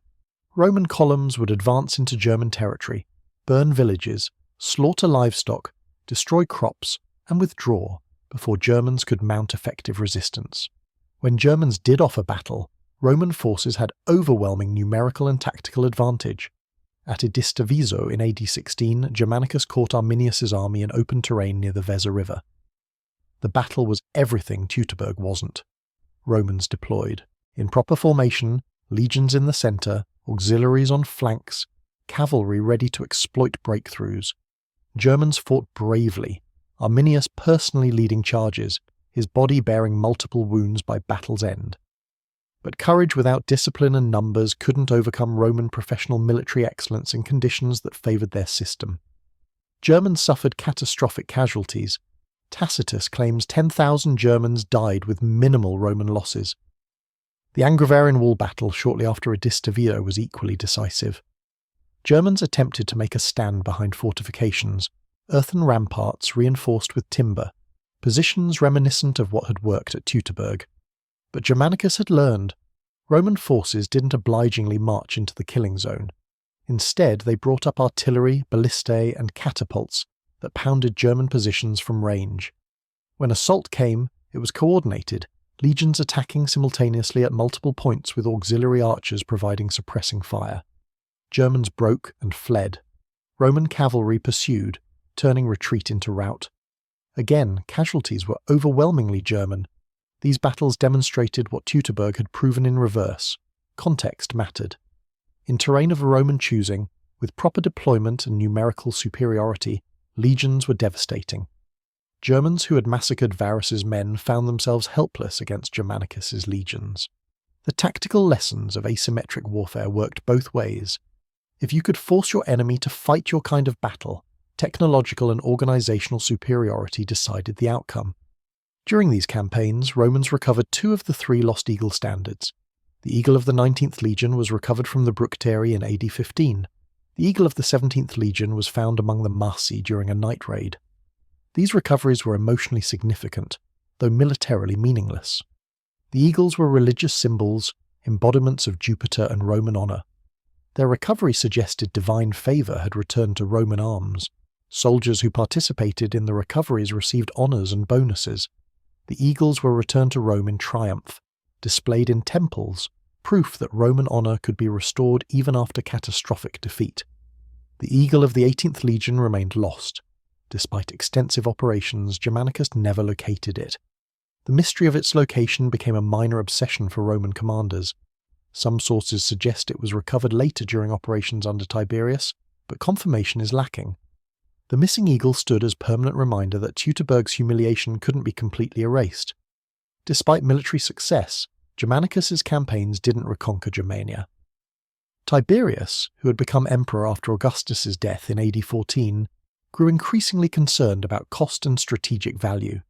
Roman columns would advance into German territory, burn villages, slaughter livestock, destroy crops, and withdraw before Germans could mount effective resistance. When Germans did offer battle, Roman forces had overwhelming numerical and tactical advantage. At Edistaviso in AD 16, Germanicus caught Arminius's army in open terrain near the Weser River. The battle was everything Teutoburg wasn't. Romans deployed, in proper formation, legions in the centre, auxiliaries on flanks, cavalry ready to exploit breakthroughs. Germans fought bravely, Arminius personally leading charges, his body bearing multiple wounds by battle's end. But courage without discipline and numbers couldn't overcome Roman professional military excellence in conditions that favoured their system. Germans suffered catastrophic casualties. Tacitus claims 10,000 Germans died with minimal Roman losses. The Angevarian wall battle shortly after Edistaviso was equally decisive. Germans attempted to make a stand behind fortifications, earthen ramparts reinforced with timber, positions reminiscent of what had worked at Teutoburg. But Germanicus had learned. Roman forces didn't obligingly march into the killing zone. Instead, they brought up artillery, ballistae, and catapults that pounded German positions from range. When assault came, it was coordinated, legions attacking simultaneously at multiple points with auxiliary archers providing suppressing fire. Germans broke and fled. Roman cavalry pursued, turning retreat into rout. Again, casualties were overwhelmingly German. These battles demonstrated what Teutoburg had proven in reverse. Context mattered. In terrain of Roman choosing, with proper deployment and numerical superiority, legions were devastating. Germans who had massacred Varus's men found themselves helpless against Germanicus's legions. The tactical lessons of asymmetric warfare worked both ways. If you could force your enemy to fight your kind of battle, technological and organizational superiority decided the outcome. During these campaigns, Romans recovered 2 of the 3 lost eagle standards. The eagle of the 19th Legion was recovered from the Bructeri in AD 15. The eagle of the 17th Legion was found among the Marsi during a night raid. These recoveries were emotionally significant. though militarily meaningless. The eagles were religious symbols, embodiments of Jupiter and Roman honour. Their recovery suggested divine favour had returned to Roman arms. Soldiers who participated in the recoveries received honours and bonuses. The eagles were returned to Rome in triumph, displayed in temples, proof that Roman honour could be restored even after catastrophic defeat. The eagle of the 18th Legion remained lost. Despite extensive operations, Germanicus never located it. The mystery of its location became a minor obsession for Roman commanders. Some sources suggest it was recovered later during operations under Tiberius, but confirmation is lacking. The missing eagle stood as permanent reminder that Teutoburg's humiliation couldn't be completely erased. Despite military success, Germanicus's campaigns didn't reconquer Germania. Tiberius, who had become emperor after Augustus's death in AD 14, grew increasingly concerned about cost and strategic value.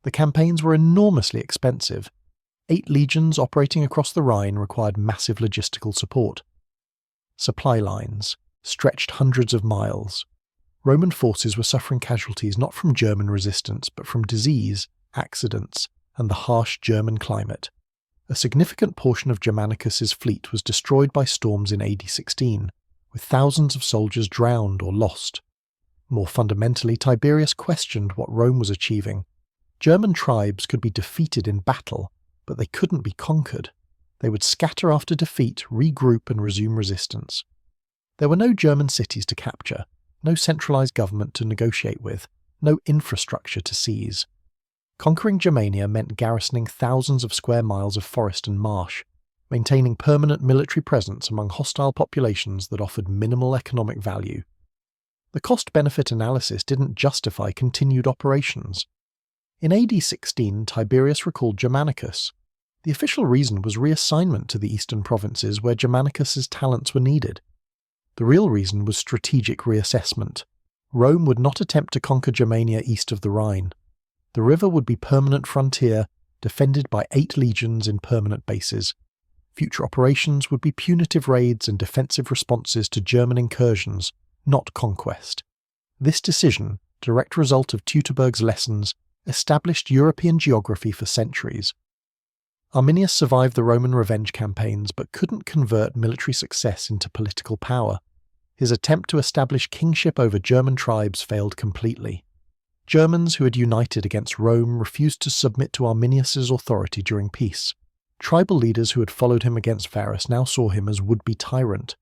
The campaigns were enormously expensive. 8 legions operating across the Rhine required massive logistical support. Supply lines stretched hundreds of miles. Roman forces were suffering casualties not from German resistance but from disease, accidents, and the harsh German climate. A significant portion of Germanicus's fleet was destroyed by storms in AD 16, with thousands of soldiers drowned or lost. More fundamentally, Tiberius questioned what Rome was achieving. German tribes could be defeated in battle, but they couldn't be conquered. They would scatter after defeat, regroup and resume resistance. There were no German cities to capture, no centralized government to negotiate with, no infrastructure to seize. Conquering Germania meant garrisoning thousands of square miles of forest and marsh, maintaining permanent military presence among hostile populations that offered minimal economic value. The cost-benefit analysis didn't justify continued operations. In AD 16, Tiberius recalled Germanicus. The official reason was reassignment to the eastern provinces where Germanicus's talents were needed. The real reason was strategic reassessment. Rome would not attempt to conquer Germania east of the Rhine. The river would be permanent frontier, defended by 8 legions in permanent bases. Future operations would be punitive raids and defensive responses to German incursions, not conquest. This decision, direct result of Teutoburg's lessons, established European geography for centuries. Arminius survived the Roman revenge campaigns but couldn't convert military success into political power. His attempt to establish kingship over German tribes failed completely. Germans who had united against Rome refused to submit to Arminius's authority during peace. Tribal leaders who had followed him against Varus now saw him as would-be tyrant.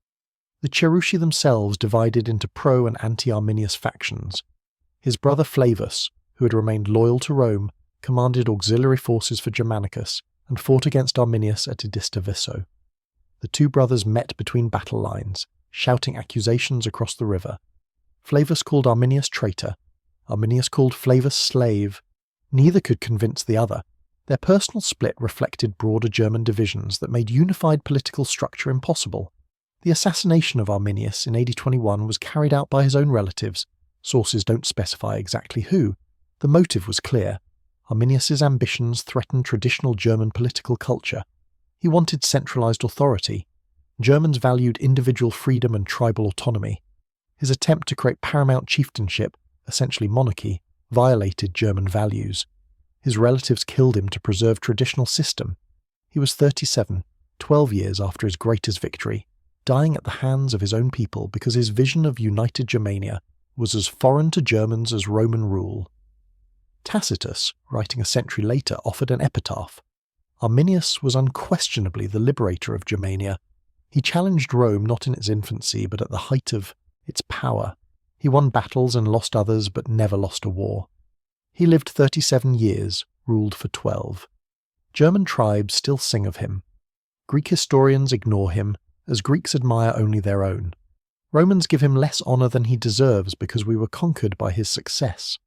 The Cherusci themselves divided into pro- and anti-Arminius factions. His brother Flavus, who had remained loyal to Rome, commanded auxiliary forces for Germanicus and fought against Arminius at Edista Visso. The two brothers met between battle lines, shouting accusations across the river. Flavus called Arminius traitor. Arminius called Flavus slave. Neither could convince the other. Their personal split reflected broader German divisions that made unified political structure impossible. The assassination of Arminius in AD 21 was carried out by his own relatives. Sources don't specify exactly who. The motive was clear. Arminius's ambitions threatened traditional German political culture. He wanted centralized authority. Germans valued individual freedom and tribal autonomy. His attempt to create paramount chieftainship, essentially monarchy, violated German values. His relatives killed him to preserve traditional system. He was 37, 12 years after his greatest victory, dying at the hands of his own people because his vision of united Germania was as foreign to Germans as Roman rule. Tacitus, writing a century later, offered an epitaph. Arminius was unquestionably the liberator of Germania. He challenged Rome not in its infancy but at the height of its power. He won battles and lost others but never lost a war. He lived 37 years, ruled for 12. German tribes still sing of him. Greek historians ignore him, as Greeks admire only their own. Romans give him less honour than he deserves because we were conquered by his success.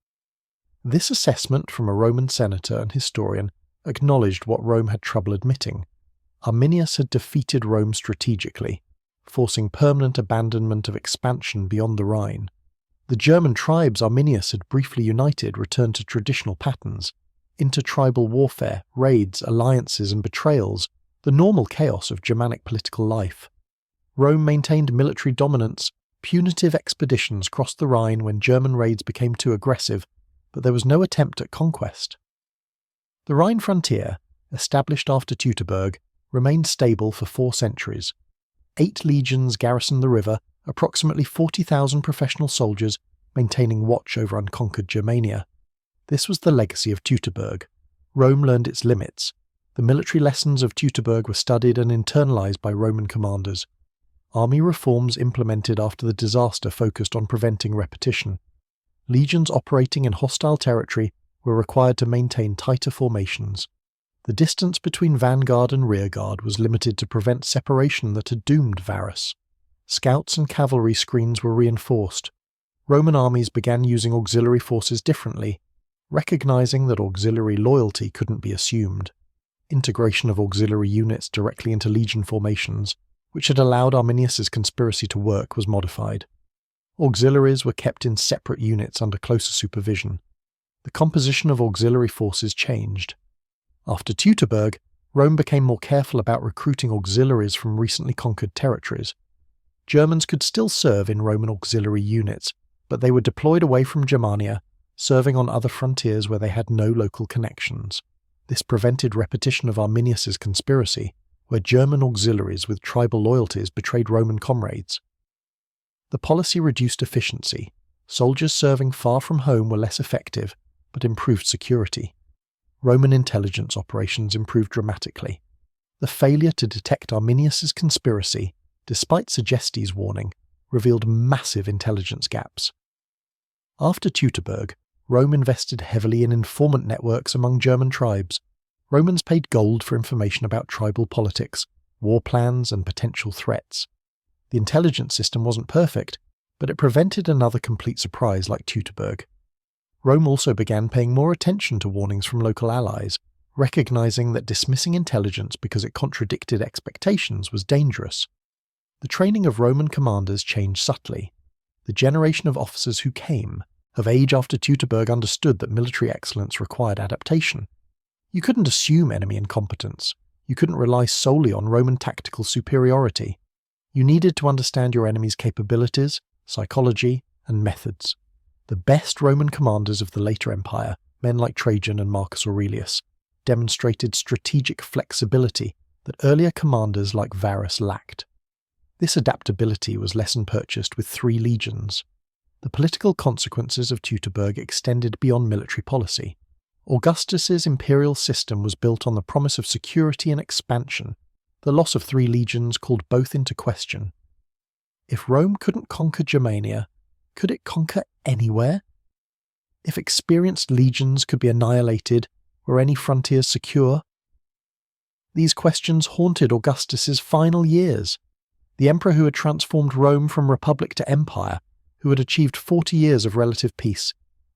This assessment from a Roman senator and historian acknowledged what Rome had trouble admitting. Arminius had defeated Rome strategically, forcing permanent abandonment of expansion beyond the Rhine. The German tribes Arminius had briefly united returned to traditional patterns, intertribal warfare, raids, alliances and betrayals, the normal chaos of Germanic political life. Rome maintained military dominance, punitive expeditions crossed the Rhine when German raids became too aggressive, but there was no attempt at conquest. The Rhine frontier, established after Teutoburg, remained stable for 4 centuries. 8 legions garrisoned the river, approximately 40,000 professional soldiers maintaining watch over unconquered Germania. This was the legacy of Teutoburg. Rome learned its limits. The military lessons of Teutoburg were studied and internalized by Roman commanders. Army reforms implemented after the disaster focused on preventing repetition. Legions operating in hostile territory were required to maintain tighter formations. The distance between vanguard and rearguard was limited to prevent separation that had doomed Varus. Scouts and cavalry screens were reinforced. Roman armies began using auxiliary forces differently, recognizing that auxiliary loyalty couldn't be assumed. Integration of auxiliary units directly into legion formations, which had allowed Arminius's conspiracy to work, was modified. Auxiliaries were kept in separate units under closer supervision. The composition of auxiliary forces changed. After Teutoburg, Rome became more careful about recruiting auxiliaries from recently conquered territories. Germans could still serve in Roman auxiliary units, but they were deployed away from Germania, serving on other frontiers where they had no local connections. This prevented repetition of Arminius's conspiracy, where German auxiliaries with tribal loyalties betrayed Roman comrades. The policy reduced efficiency. Soldiers serving far from home were less effective, but improved security. Roman intelligence operations improved dramatically. The failure to detect Arminius's conspiracy, despite Segestes' warning, revealed massive intelligence gaps. After Teutoburg, Rome invested heavily in informant networks among German tribes. Romans paid gold for information about tribal politics, war plans, and potential threats. The intelligence system wasn't perfect, but it prevented another complete surprise like Teutoburg. Rome also began paying more attention to warnings from local allies, recognizing that dismissing intelligence because it contradicted expectations was dangerous. The training of Roman commanders changed subtly. The generation of officers who came, of age after Teutoburg, understood that military excellence required adaptation. You couldn't assume enemy incompetence. You couldn't rely solely on Roman tactical superiority. You needed to understand your enemy's capabilities, psychology, and methods. The best Roman commanders of the later empire, men like Trajan and Marcus Aurelius, demonstrated strategic flexibility that earlier commanders like Varus lacked. This adaptability was lesson purchased with 3 legions. The political consequences of Teutoburg extended beyond military policy. Augustus's imperial system was built on the promise of security and expansion. The loss of 3 legions called both into question. If Rome couldn't conquer Germania, could it conquer anywhere? If experienced legions could be annihilated, were any frontiers secure? These questions haunted Augustus's final years. The emperor who had transformed Rome from republic to empire, who had achieved 40 years of relative peace,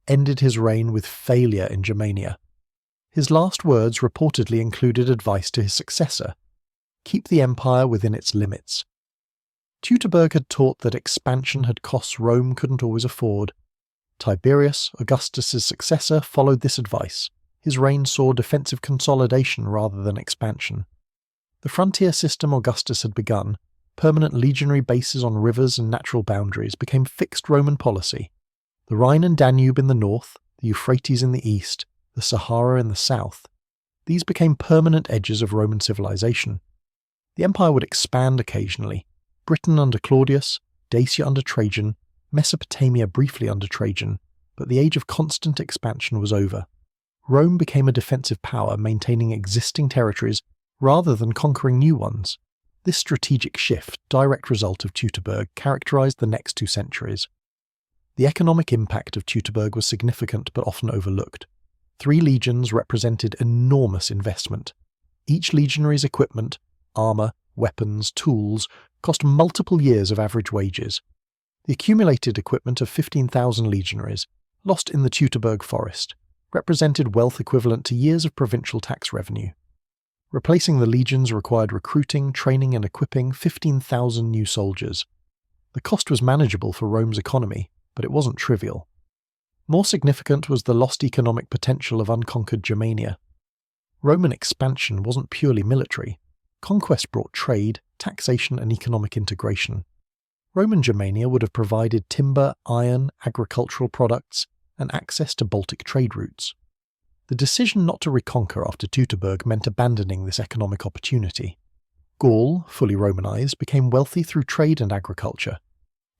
ended his reign with failure in Germania. His last words reportedly included advice to his successor: keep the empire within its limits. Teutoburg had taught that expansion had costs Rome couldn't always afford. Tiberius, Augustus's successor, followed this advice. His reign saw defensive consolidation rather than expansion. The frontier system Augustus had begun, permanent legionary bases on rivers and natural boundaries, became fixed Roman policy. The Rhine and Danube in the north, the Euphrates in the east, the Sahara in the south. These became permanent edges of Roman civilization. The empire would expand occasionally. Britain under Claudius, Dacia under Trajan, Mesopotamia briefly under Trajan, but the age of constant expansion was over. Rome became a defensive power, maintaining existing territories rather than conquering new ones. This strategic shift, direct result of Teutoburg, characterized the next 2 centuries. The economic impact of Teutoburg was significant but often overlooked. 3 legions represented enormous investment. Each legionary's equipment, armor, weapons, tools, cost multiple years of average wages. The accumulated equipment of 15,000 legionaries, lost in the Teutoburg Forest, represented wealth equivalent to years of provincial tax revenue. Replacing the legions required recruiting, training and equipping 15,000 new soldiers. The cost was manageable for Rome's economy, but it wasn't trivial. More significant was the lost economic potential of unconquered Germania. Roman expansion wasn't purely military. Conquest brought trade, taxation and economic integration. Roman Germania would have provided timber, iron, agricultural products, and access to Baltic trade routes. The decision not to reconquer after Teutoburg meant abandoning this economic opportunity. Gaul, fully Romanized, became wealthy through trade and agriculture.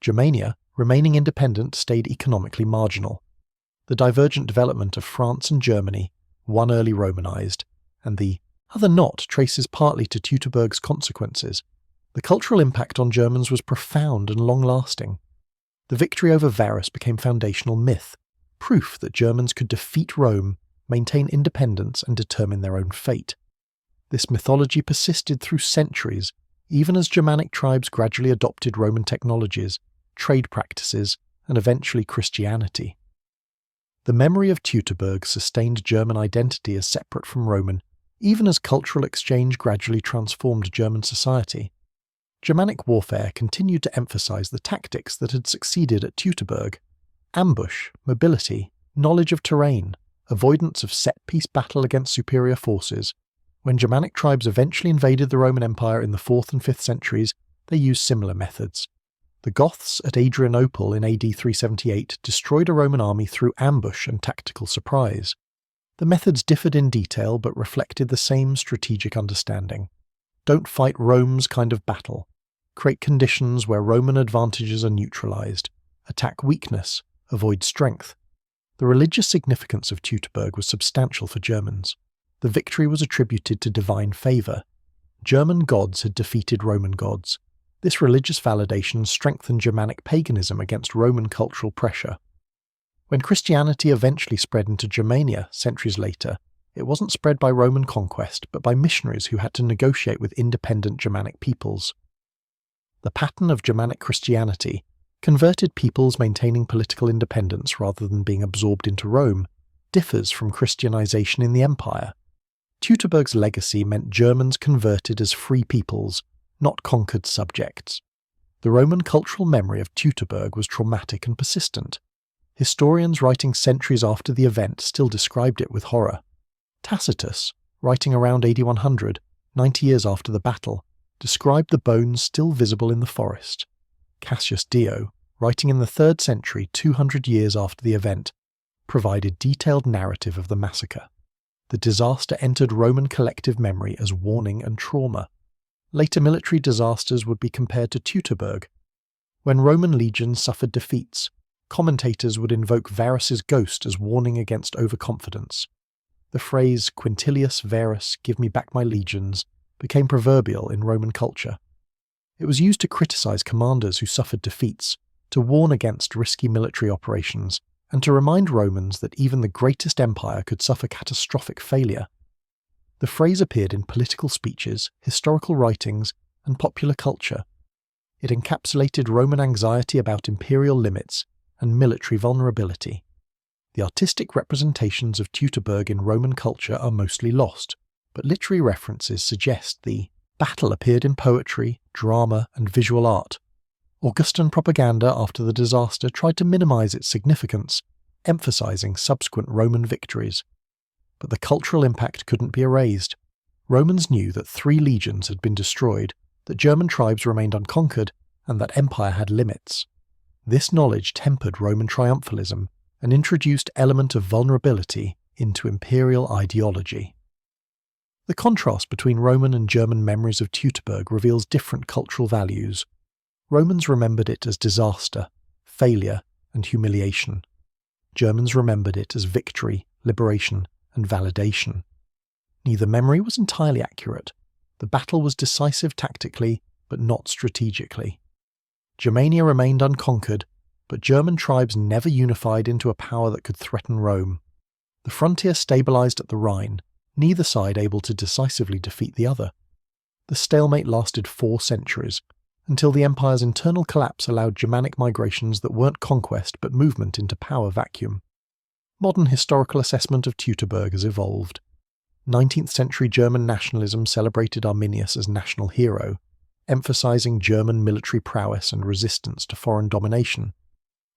Germania, remaining independent, stayed economically marginal. The divergent development of France and Germany, one early Romanized, and the other not, traces partly to Teutoburg's consequences. The cultural impact on Germans was profound and long-lasting. The victory over Varus became foundational myth, proof that Germans could defeat Rome, maintain independence, and determine their own fate. This mythology persisted through centuries, even as Germanic tribes gradually adopted Roman technologies, trade practices, and eventually Christianity. The memory of Teutoburg sustained German identity as separate from Roman, even as cultural exchange gradually transformed German society. Germanic warfare continued to emphasize the tactics that had succeeded at Teutoburg: ambush, mobility, knowledge of terrain, avoidance of set-piece battle against superior forces. When Germanic tribes eventually invaded the Roman Empire in the 4th and 5th centuries, they used similar methods. The Goths at Adrianople in AD 378 destroyed a Roman army through ambush and tactical surprise. The methods differed in detail but reflected the same strategic understanding. Don't fight Rome's kind of battle. Create conditions where Roman advantages are neutralized. Attack weakness. Avoid strength. The religious significance of Teutoburg was substantial for Germans. The victory was attributed to divine favor. German gods had defeated Roman gods. This religious validation strengthened Germanic paganism against Roman cultural pressure. When Christianity eventually spread into Germania centuries later, it wasn't spread by Roman conquest, but by missionaries who had to negotiate with independent Germanic peoples. The pattern of Germanic Christianity, converted peoples maintaining political independence rather than being absorbed into Rome, differs from Christianization in the empire. Teutoburg's legacy meant Germans converted as free peoples, not conquered subjects. The Roman cultural memory of Teutoburg was traumatic and persistent. Historians writing centuries after the event still described it with horror. Tacitus, writing around AD 100, 90 years after the battle, described the bones still visible in the forest. Cassius Dio, writing in the 3rd century 200 years after the event, provided detailed narrative of the massacre. The disaster entered Roman collective memory as warning and trauma. Later military disasters would be compared to Teutoburg. When Roman legions suffered defeats, commentators would invoke Varus's ghost as warning against overconfidence. The phrase "Quintilius Varus, give me back my legions" became proverbial in Roman culture. It was used to criticize commanders who suffered defeats, to warn against risky military operations, and to remind Romans that even the greatest empire could suffer catastrophic failure. The phrase appeared in political speeches, historical writings, and popular culture. It encapsulated Roman anxiety about imperial limits and military vulnerability. The artistic representations of Teutoburg in Roman culture are mostly lost, but literary references suggest the battle appeared in poetry, drama, and visual art. Augustan propaganda after the disaster tried to minimize its significance, emphasizing subsequent Roman victories. But the cultural impact couldn't be erased. Romans knew that 3 legions had been destroyed, that German tribes remained unconquered, and that empire had limits. This knowledge tempered Roman triumphalism and introduced element of vulnerability into imperial ideology. The contrast between Roman and German memories of Teutoburg reveals different cultural values. Romans remembered it as disaster, failure, and humiliation. Germans remembered it as victory, liberation, and validation. Neither memory was entirely accurate. The battle was decisive tactically, but not strategically. Germania remained unconquered, but German tribes never unified into a power that could threaten Rome. The frontier stabilized at the Rhine, neither side able to decisively defeat the other. The stalemate lasted 4 centuries, until the empire's internal collapse allowed Germanic migrations that weren't conquest but movement into power vacuum. Modern historical assessment of Teutoburg has evolved. 19th century German nationalism celebrated Arminius as national hero, emphasizing German military prowess and resistance to foreign domination.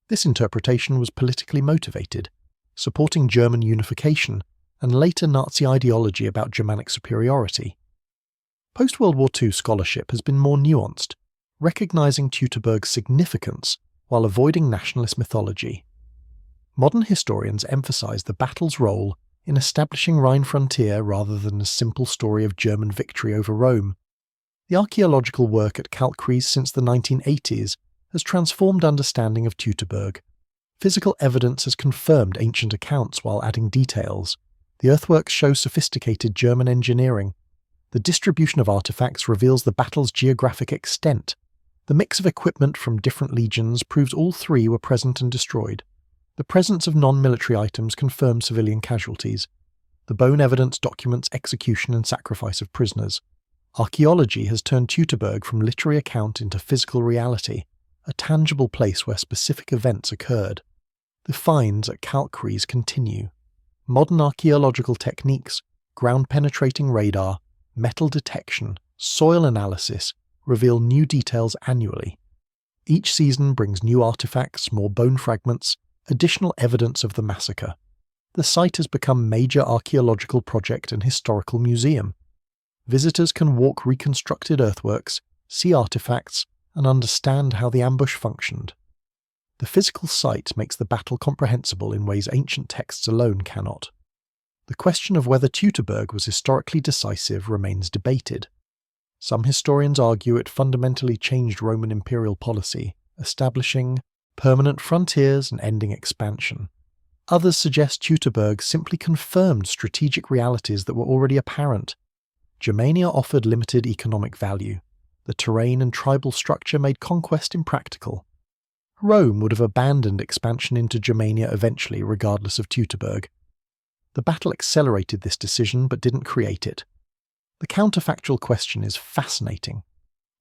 This interpretation was politically motivated, supporting German unification and later Nazi ideology about Germanic superiority. Post-World War II scholarship has been more nuanced, recognizing Teutoburg's significance while avoiding nationalist mythology. Modern historians emphasize the battle's role in establishing Rhine frontier rather than a simple story of German victory over Rome. The archaeological work at Kalkries since the 1980s has transformed understanding of Teutoburg. Physical evidence has confirmed ancient accounts while adding details. The earthworks show sophisticated German engineering. The distribution of artifacts reveals the battle's geographic extent. The mix of equipment from different legions proves all three were present and destroyed. The presence of non-military items confirms civilian casualties. The bone evidence documents execution and sacrifice of prisoners. Archaeology has turned Teutoburg from literary account into physical reality, a tangible place where specific events occurred. The finds at Kalkries continue. Modern archaeological techniques, ground-penetrating radar, metal detection, soil analysis reveal new details annually. Each season brings new artifacts, more bone fragments, additional evidence of the massacre. The site has become a major archaeological project and historical museum. Visitors can walk reconstructed earthworks, see artifacts, and understand how the ambush functioned. The physical site makes the battle comprehensible in ways ancient texts alone cannot. The question of whether Teutoburg was historically decisive remains debated. Some historians argue it fundamentally changed Roman imperial policy, establishing permanent frontiers and ending expansion. Others suggest Teutoburg simply confirmed strategic realities that were already apparent. Germania offered limited economic value. The terrain and tribal structure made conquest impractical. Rome would have abandoned expansion into Germania eventually, regardless of Teutoburg. The battle accelerated this decision but didn't create it. The counterfactual question is fascinating.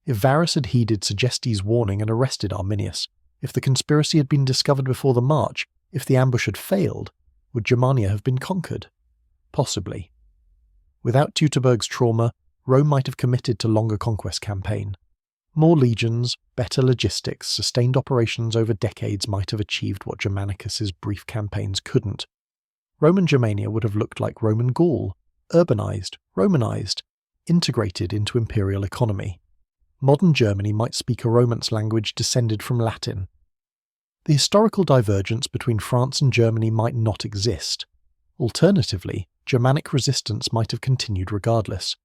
If Varus had heeded Segestes' warning and arrested Arminius, if the conspiracy had been discovered before the march, if the ambush had failed, would Germania have been conquered? Possibly. Without Teutoburg's trauma, Rome might have committed to longer conquest campaign. More legions, better logistics, sustained operations over decades might have achieved what Germanicus's brief campaigns couldn't. Roman Germania would have looked like Roman Gaul, urbanized, Romanized, integrated into imperial economy. Modern Germany might speak a Romance language descended from Latin. The historical divergence between France and Germany might not exist. Alternatively, Germanic resistance might have continued regardless.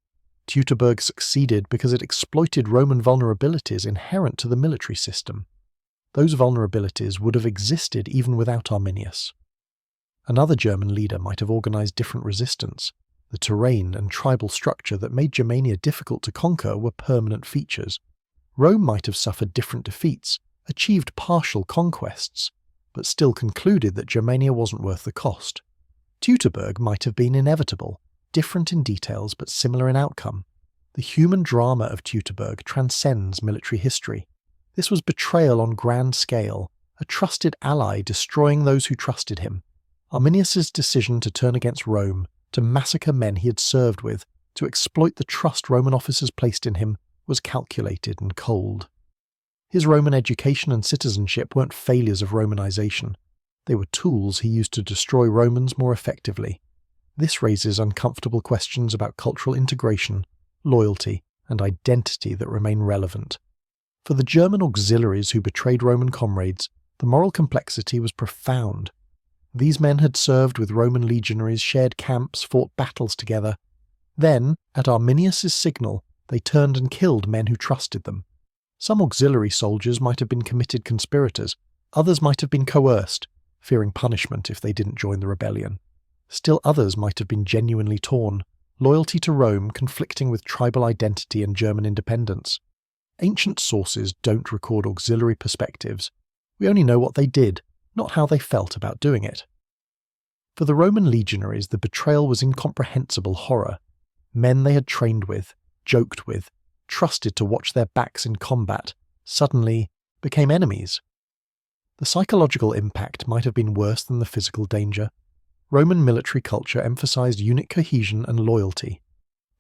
Teutoburg succeeded because it exploited Roman vulnerabilities inherent to the military system. Those vulnerabilities would have existed even without Arminius. Another German leader might have organized different resistance. The terrain and tribal structure that made Germania difficult to conquer were permanent features. Rome might have suffered different defeats, achieved partial conquests, but still concluded that Germania wasn't worth the cost. Teutoburg might have been inevitable, different in details but similar in outcome. The human drama of Teutoburg transcends military history. This was betrayal on grand scale, a trusted ally destroying those who trusted him. Arminius's decision to turn against Rome, to massacre men he had served with, to exploit the trust Roman officers placed in him, was calculated and cold. His Roman education and citizenship weren't failures of Romanization. They were tools he used to destroy Romans more effectively. This raises uncomfortable questions about cultural integration, loyalty, and identity that remain relevant. For the German auxiliaries who betrayed Roman comrades, the moral complexity was profound. These men had served with Roman legionaries, shared camps, fought battles together. Then, at Arminius's signal, they turned and killed men who trusted them. Some auxiliary soldiers might have been committed conspirators, others might have been coerced, fearing punishment if they didn't join the rebellion. Still others might have been genuinely torn, loyalty to Rome conflicting with tribal identity and German independence. Ancient sources don't record auxiliary perspectives. We only know what they did, not how they felt about doing it. For the Roman legionaries, the betrayal was incomprehensible horror. Men they had trained with, joked with, trusted to watch their backs in combat, suddenly became enemies. The psychological impact might have been worse than the physical danger. Roman military culture emphasized unit cohesion and loyalty.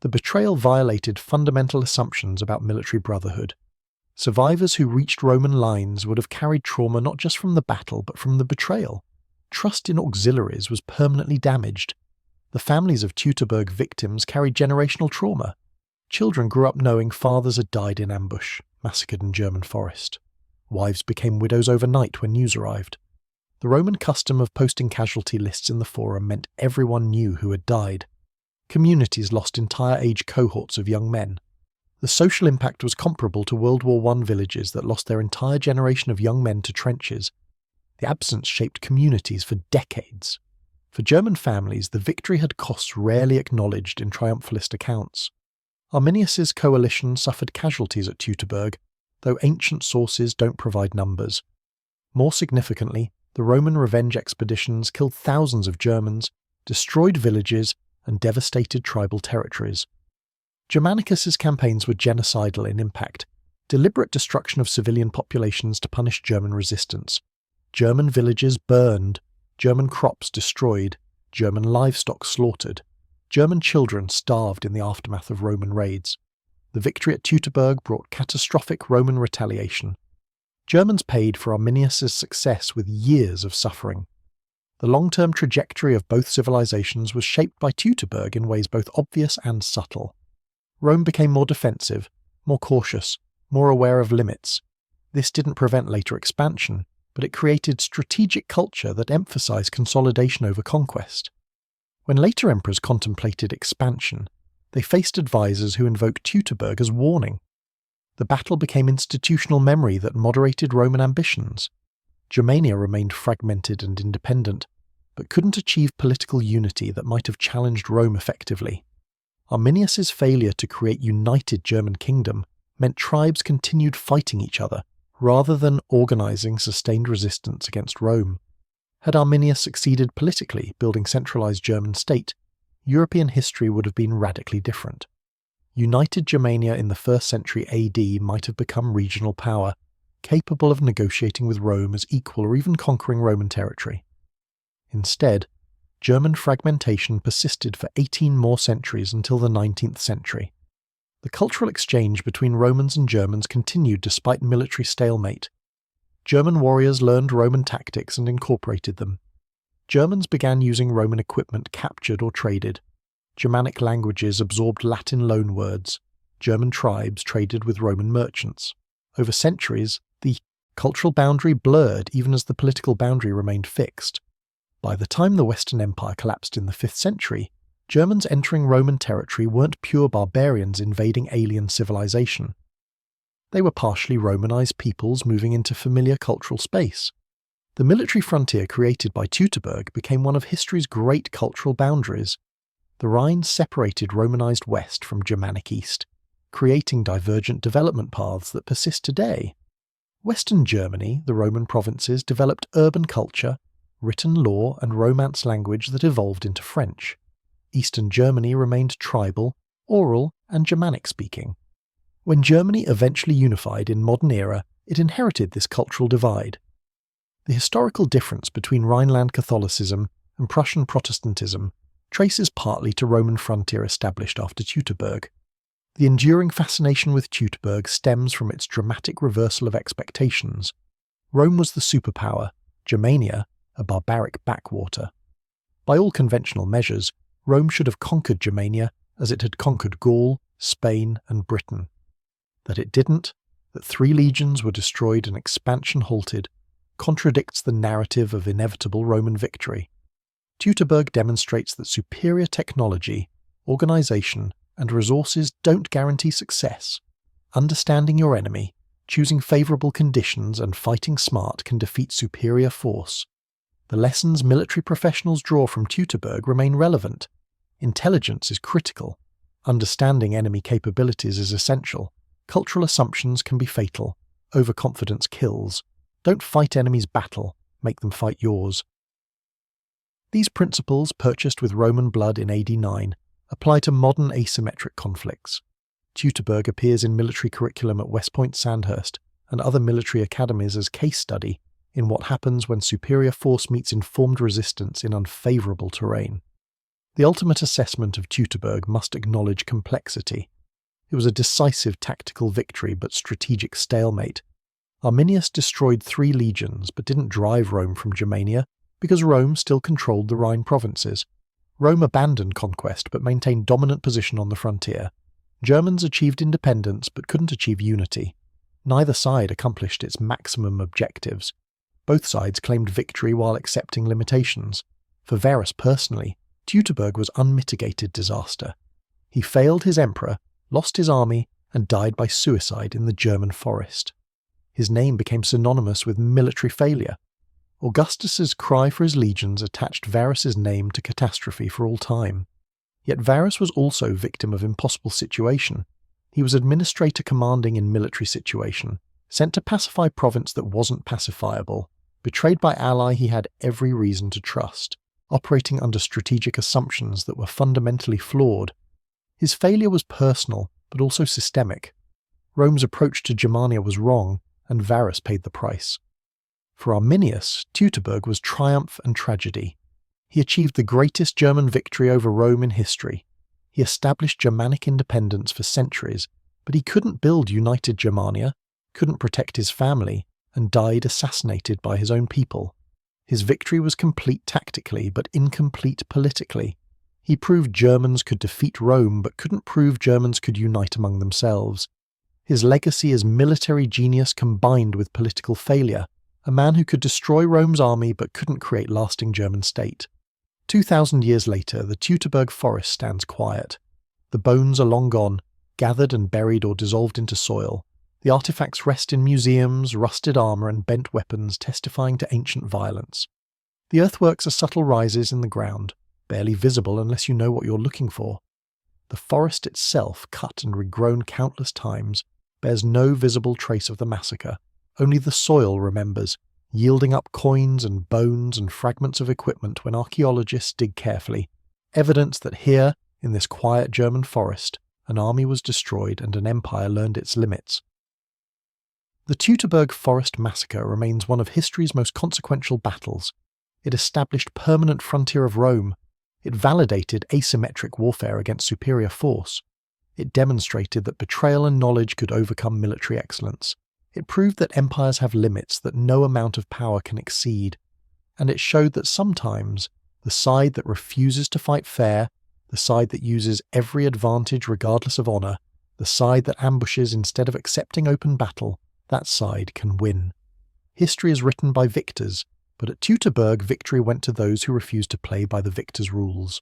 The betrayal violated fundamental assumptions about military brotherhood. Survivors who reached Roman lines would have carried trauma not just from the battle but from the betrayal. Trust in auxiliaries was permanently damaged. The families of Teutoburg victims carried generational trauma. Children grew up knowing fathers had died in ambush, massacred in German forest. Wives became widows overnight when news arrived. The Roman custom of posting casualty lists in the Forum meant everyone knew who had died. Communities lost entire age cohorts of young men. The social impact was comparable to World War I villages that lost their entire generation of young men to trenches. The absence shaped communities for decades. For German families, the victory had costs rarely acknowledged in triumphalist accounts. Arminius's coalition suffered casualties at Teutoburg, though ancient sources don't provide numbers. More significantly, the Roman revenge expeditions killed thousands of Germans, destroyed villages, and devastated tribal territories. Germanicus's campaigns were genocidal in impact, deliberate destruction of civilian populations to punish German resistance. German villages burned, German crops destroyed, German livestock slaughtered, German children starved in the aftermath of Roman raids. The victory at Teutoburg brought catastrophic Roman retaliation. Germans paid for Arminius's success with years of suffering. The long-term trajectory of both civilizations was shaped by Teutoburg in ways both obvious and subtle. Rome became more defensive, more cautious, more aware of limits. This didn't prevent later expansion, but it created strategic culture that emphasized consolidation over conquest. When later emperors contemplated expansion, they faced advisors who invoked Teutoburg as warning. The battle became institutional memory that moderated Roman ambitions. Germania remained fragmented and independent, but couldn't achieve political unity that might have challenged Rome effectively. Arminius's failure to create united German kingdom meant tribes continued fighting each other, rather than organizing sustained resistance against Rome. Had Arminius succeeded politically, building centralized German state, European history would have been radically different. United Germania in the 1st century AD might have become regional power, capable of negotiating with Rome as equal or even conquering Roman territory. Instead, German fragmentation persisted for 18 more centuries until the 19th century. The cultural exchange between Romans and Germans continued despite military stalemate. German warriors learned Roman tactics and incorporated them. Germans began using Roman equipment captured or traded. Germanic languages absorbed Latin loanwords. German tribes traded with Roman merchants. Over centuries, the cultural boundary blurred even as the political boundary remained fixed. By the time the Western Empire collapsed in the 5th century, Germans entering Roman territory weren't pure barbarians invading alien civilization. They were partially Romanized peoples moving into familiar cultural space. The military frontier created by Teutoburg became one of history's great cultural boundaries. The Rhine separated Romanized West from Germanic East, creating divergent development paths that persist today. Western Germany, the Roman provinces, developed urban culture, written law and Romance language that evolved into French. Eastern Germany remained tribal, oral, and Germanic-speaking. When Germany eventually unified in modern era, it inherited this cultural divide. The historical difference between Rhineland Catholicism and Prussian Protestantism traces partly to Roman frontier established after Teutoburg. The enduring fascination with Teutoburg stems from its dramatic reversal of expectations. Rome was the superpower, Germania a barbaric backwater. By all conventional measures, Rome should have conquered Germania as it had conquered Gaul, Spain, and Britain. That it didn't, that 3 legions were destroyed and expansion halted, contradicts the narrative of inevitable Roman victory. Teutoburg demonstrates that superior technology, organization, and resources don't guarantee success. Understanding your enemy, choosing favorable conditions, and fighting smart can defeat superior force. The lessons military professionals draw from Teutoburg remain relevant. Intelligence is critical. Understanding enemy capabilities is essential. Cultural assumptions can be fatal. Overconfidence kills. Don't fight enemies' battle, make them fight yours. These principles, purchased with Roman blood in AD 9, apply to modern asymmetric conflicts. Teutoburg appears in military curriculum at West Point Sandhurst and other military academies as case study in what happens when superior force meets informed resistance in unfavourable terrain. The ultimate assessment of Teutoburg must acknowledge complexity. It was a decisive tactical victory but strategic stalemate. Arminius destroyed 3 legions but didn't drive Rome from Germania because Rome still controlled the Rhine provinces. Rome abandoned conquest but maintained dominant position on the frontier. Germans achieved independence but couldn't achieve unity. Neither side accomplished its maximum objectives. Both sides claimed victory while accepting limitations. For Verus personally, Teutoburg was unmitigated disaster. He failed his emperor, lost his army, and died by suicide in the German forest. His name became synonymous with military failure. Augustus's cry for his legions attached Varus's name to catastrophe for all time. Yet Varus was also victim of impossible situation. He was administrator commanding in military situation, sent to pacify province that wasn't pacifiable, betrayed by ally he had every reason to trust, operating under strategic assumptions that were fundamentally flawed. His failure was personal, but also systemic. Rome's approach to Germania was wrong, and Varus paid the price. For Arminius, Teutoburg was triumph and tragedy. He achieved the greatest German victory over Rome in history. He established Germanic independence for centuries, but he couldn't build united Germania, couldn't protect his family, and died assassinated by his own people. His victory was complete tactically, but incomplete politically. He proved Germans could defeat Rome, but couldn't prove Germans could unite among themselves. His legacy is military genius combined with political failure, a man who could destroy Rome's army but couldn't create lasting German state. 2,000 years later, the Teutoburg Forest stands quiet. The bones are long gone, gathered and buried or dissolved into soil. The artifacts rest in museums, rusted armour and bent weapons testifying to ancient violence. The earthworks are subtle rises in the ground, barely visible unless you know what you're looking for. The forest itself, cut and regrown countless times, bears no visible trace of the massacre. Only the soil remembers, yielding up coins and bones and fragments of equipment when archaeologists dig carefully, evidence that here, in this quiet German forest, an army was destroyed and an empire learned its limits. The Teutoburg Forest massacre remains one of history's most consequential battles. It established permanent frontier of Rome. It validated asymmetric warfare against superior force. It demonstrated that betrayal and knowledge could overcome military excellence. It proved that empires have limits that no amount of power can exceed. And it showed that sometimes the side that refuses to fight fair, the side that uses every advantage regardless of honour, the side that ambushes instead of accepting open battle, that side can win. History is written by victors, but at Teutoburg victory went to those who refused to play by the victor's rules.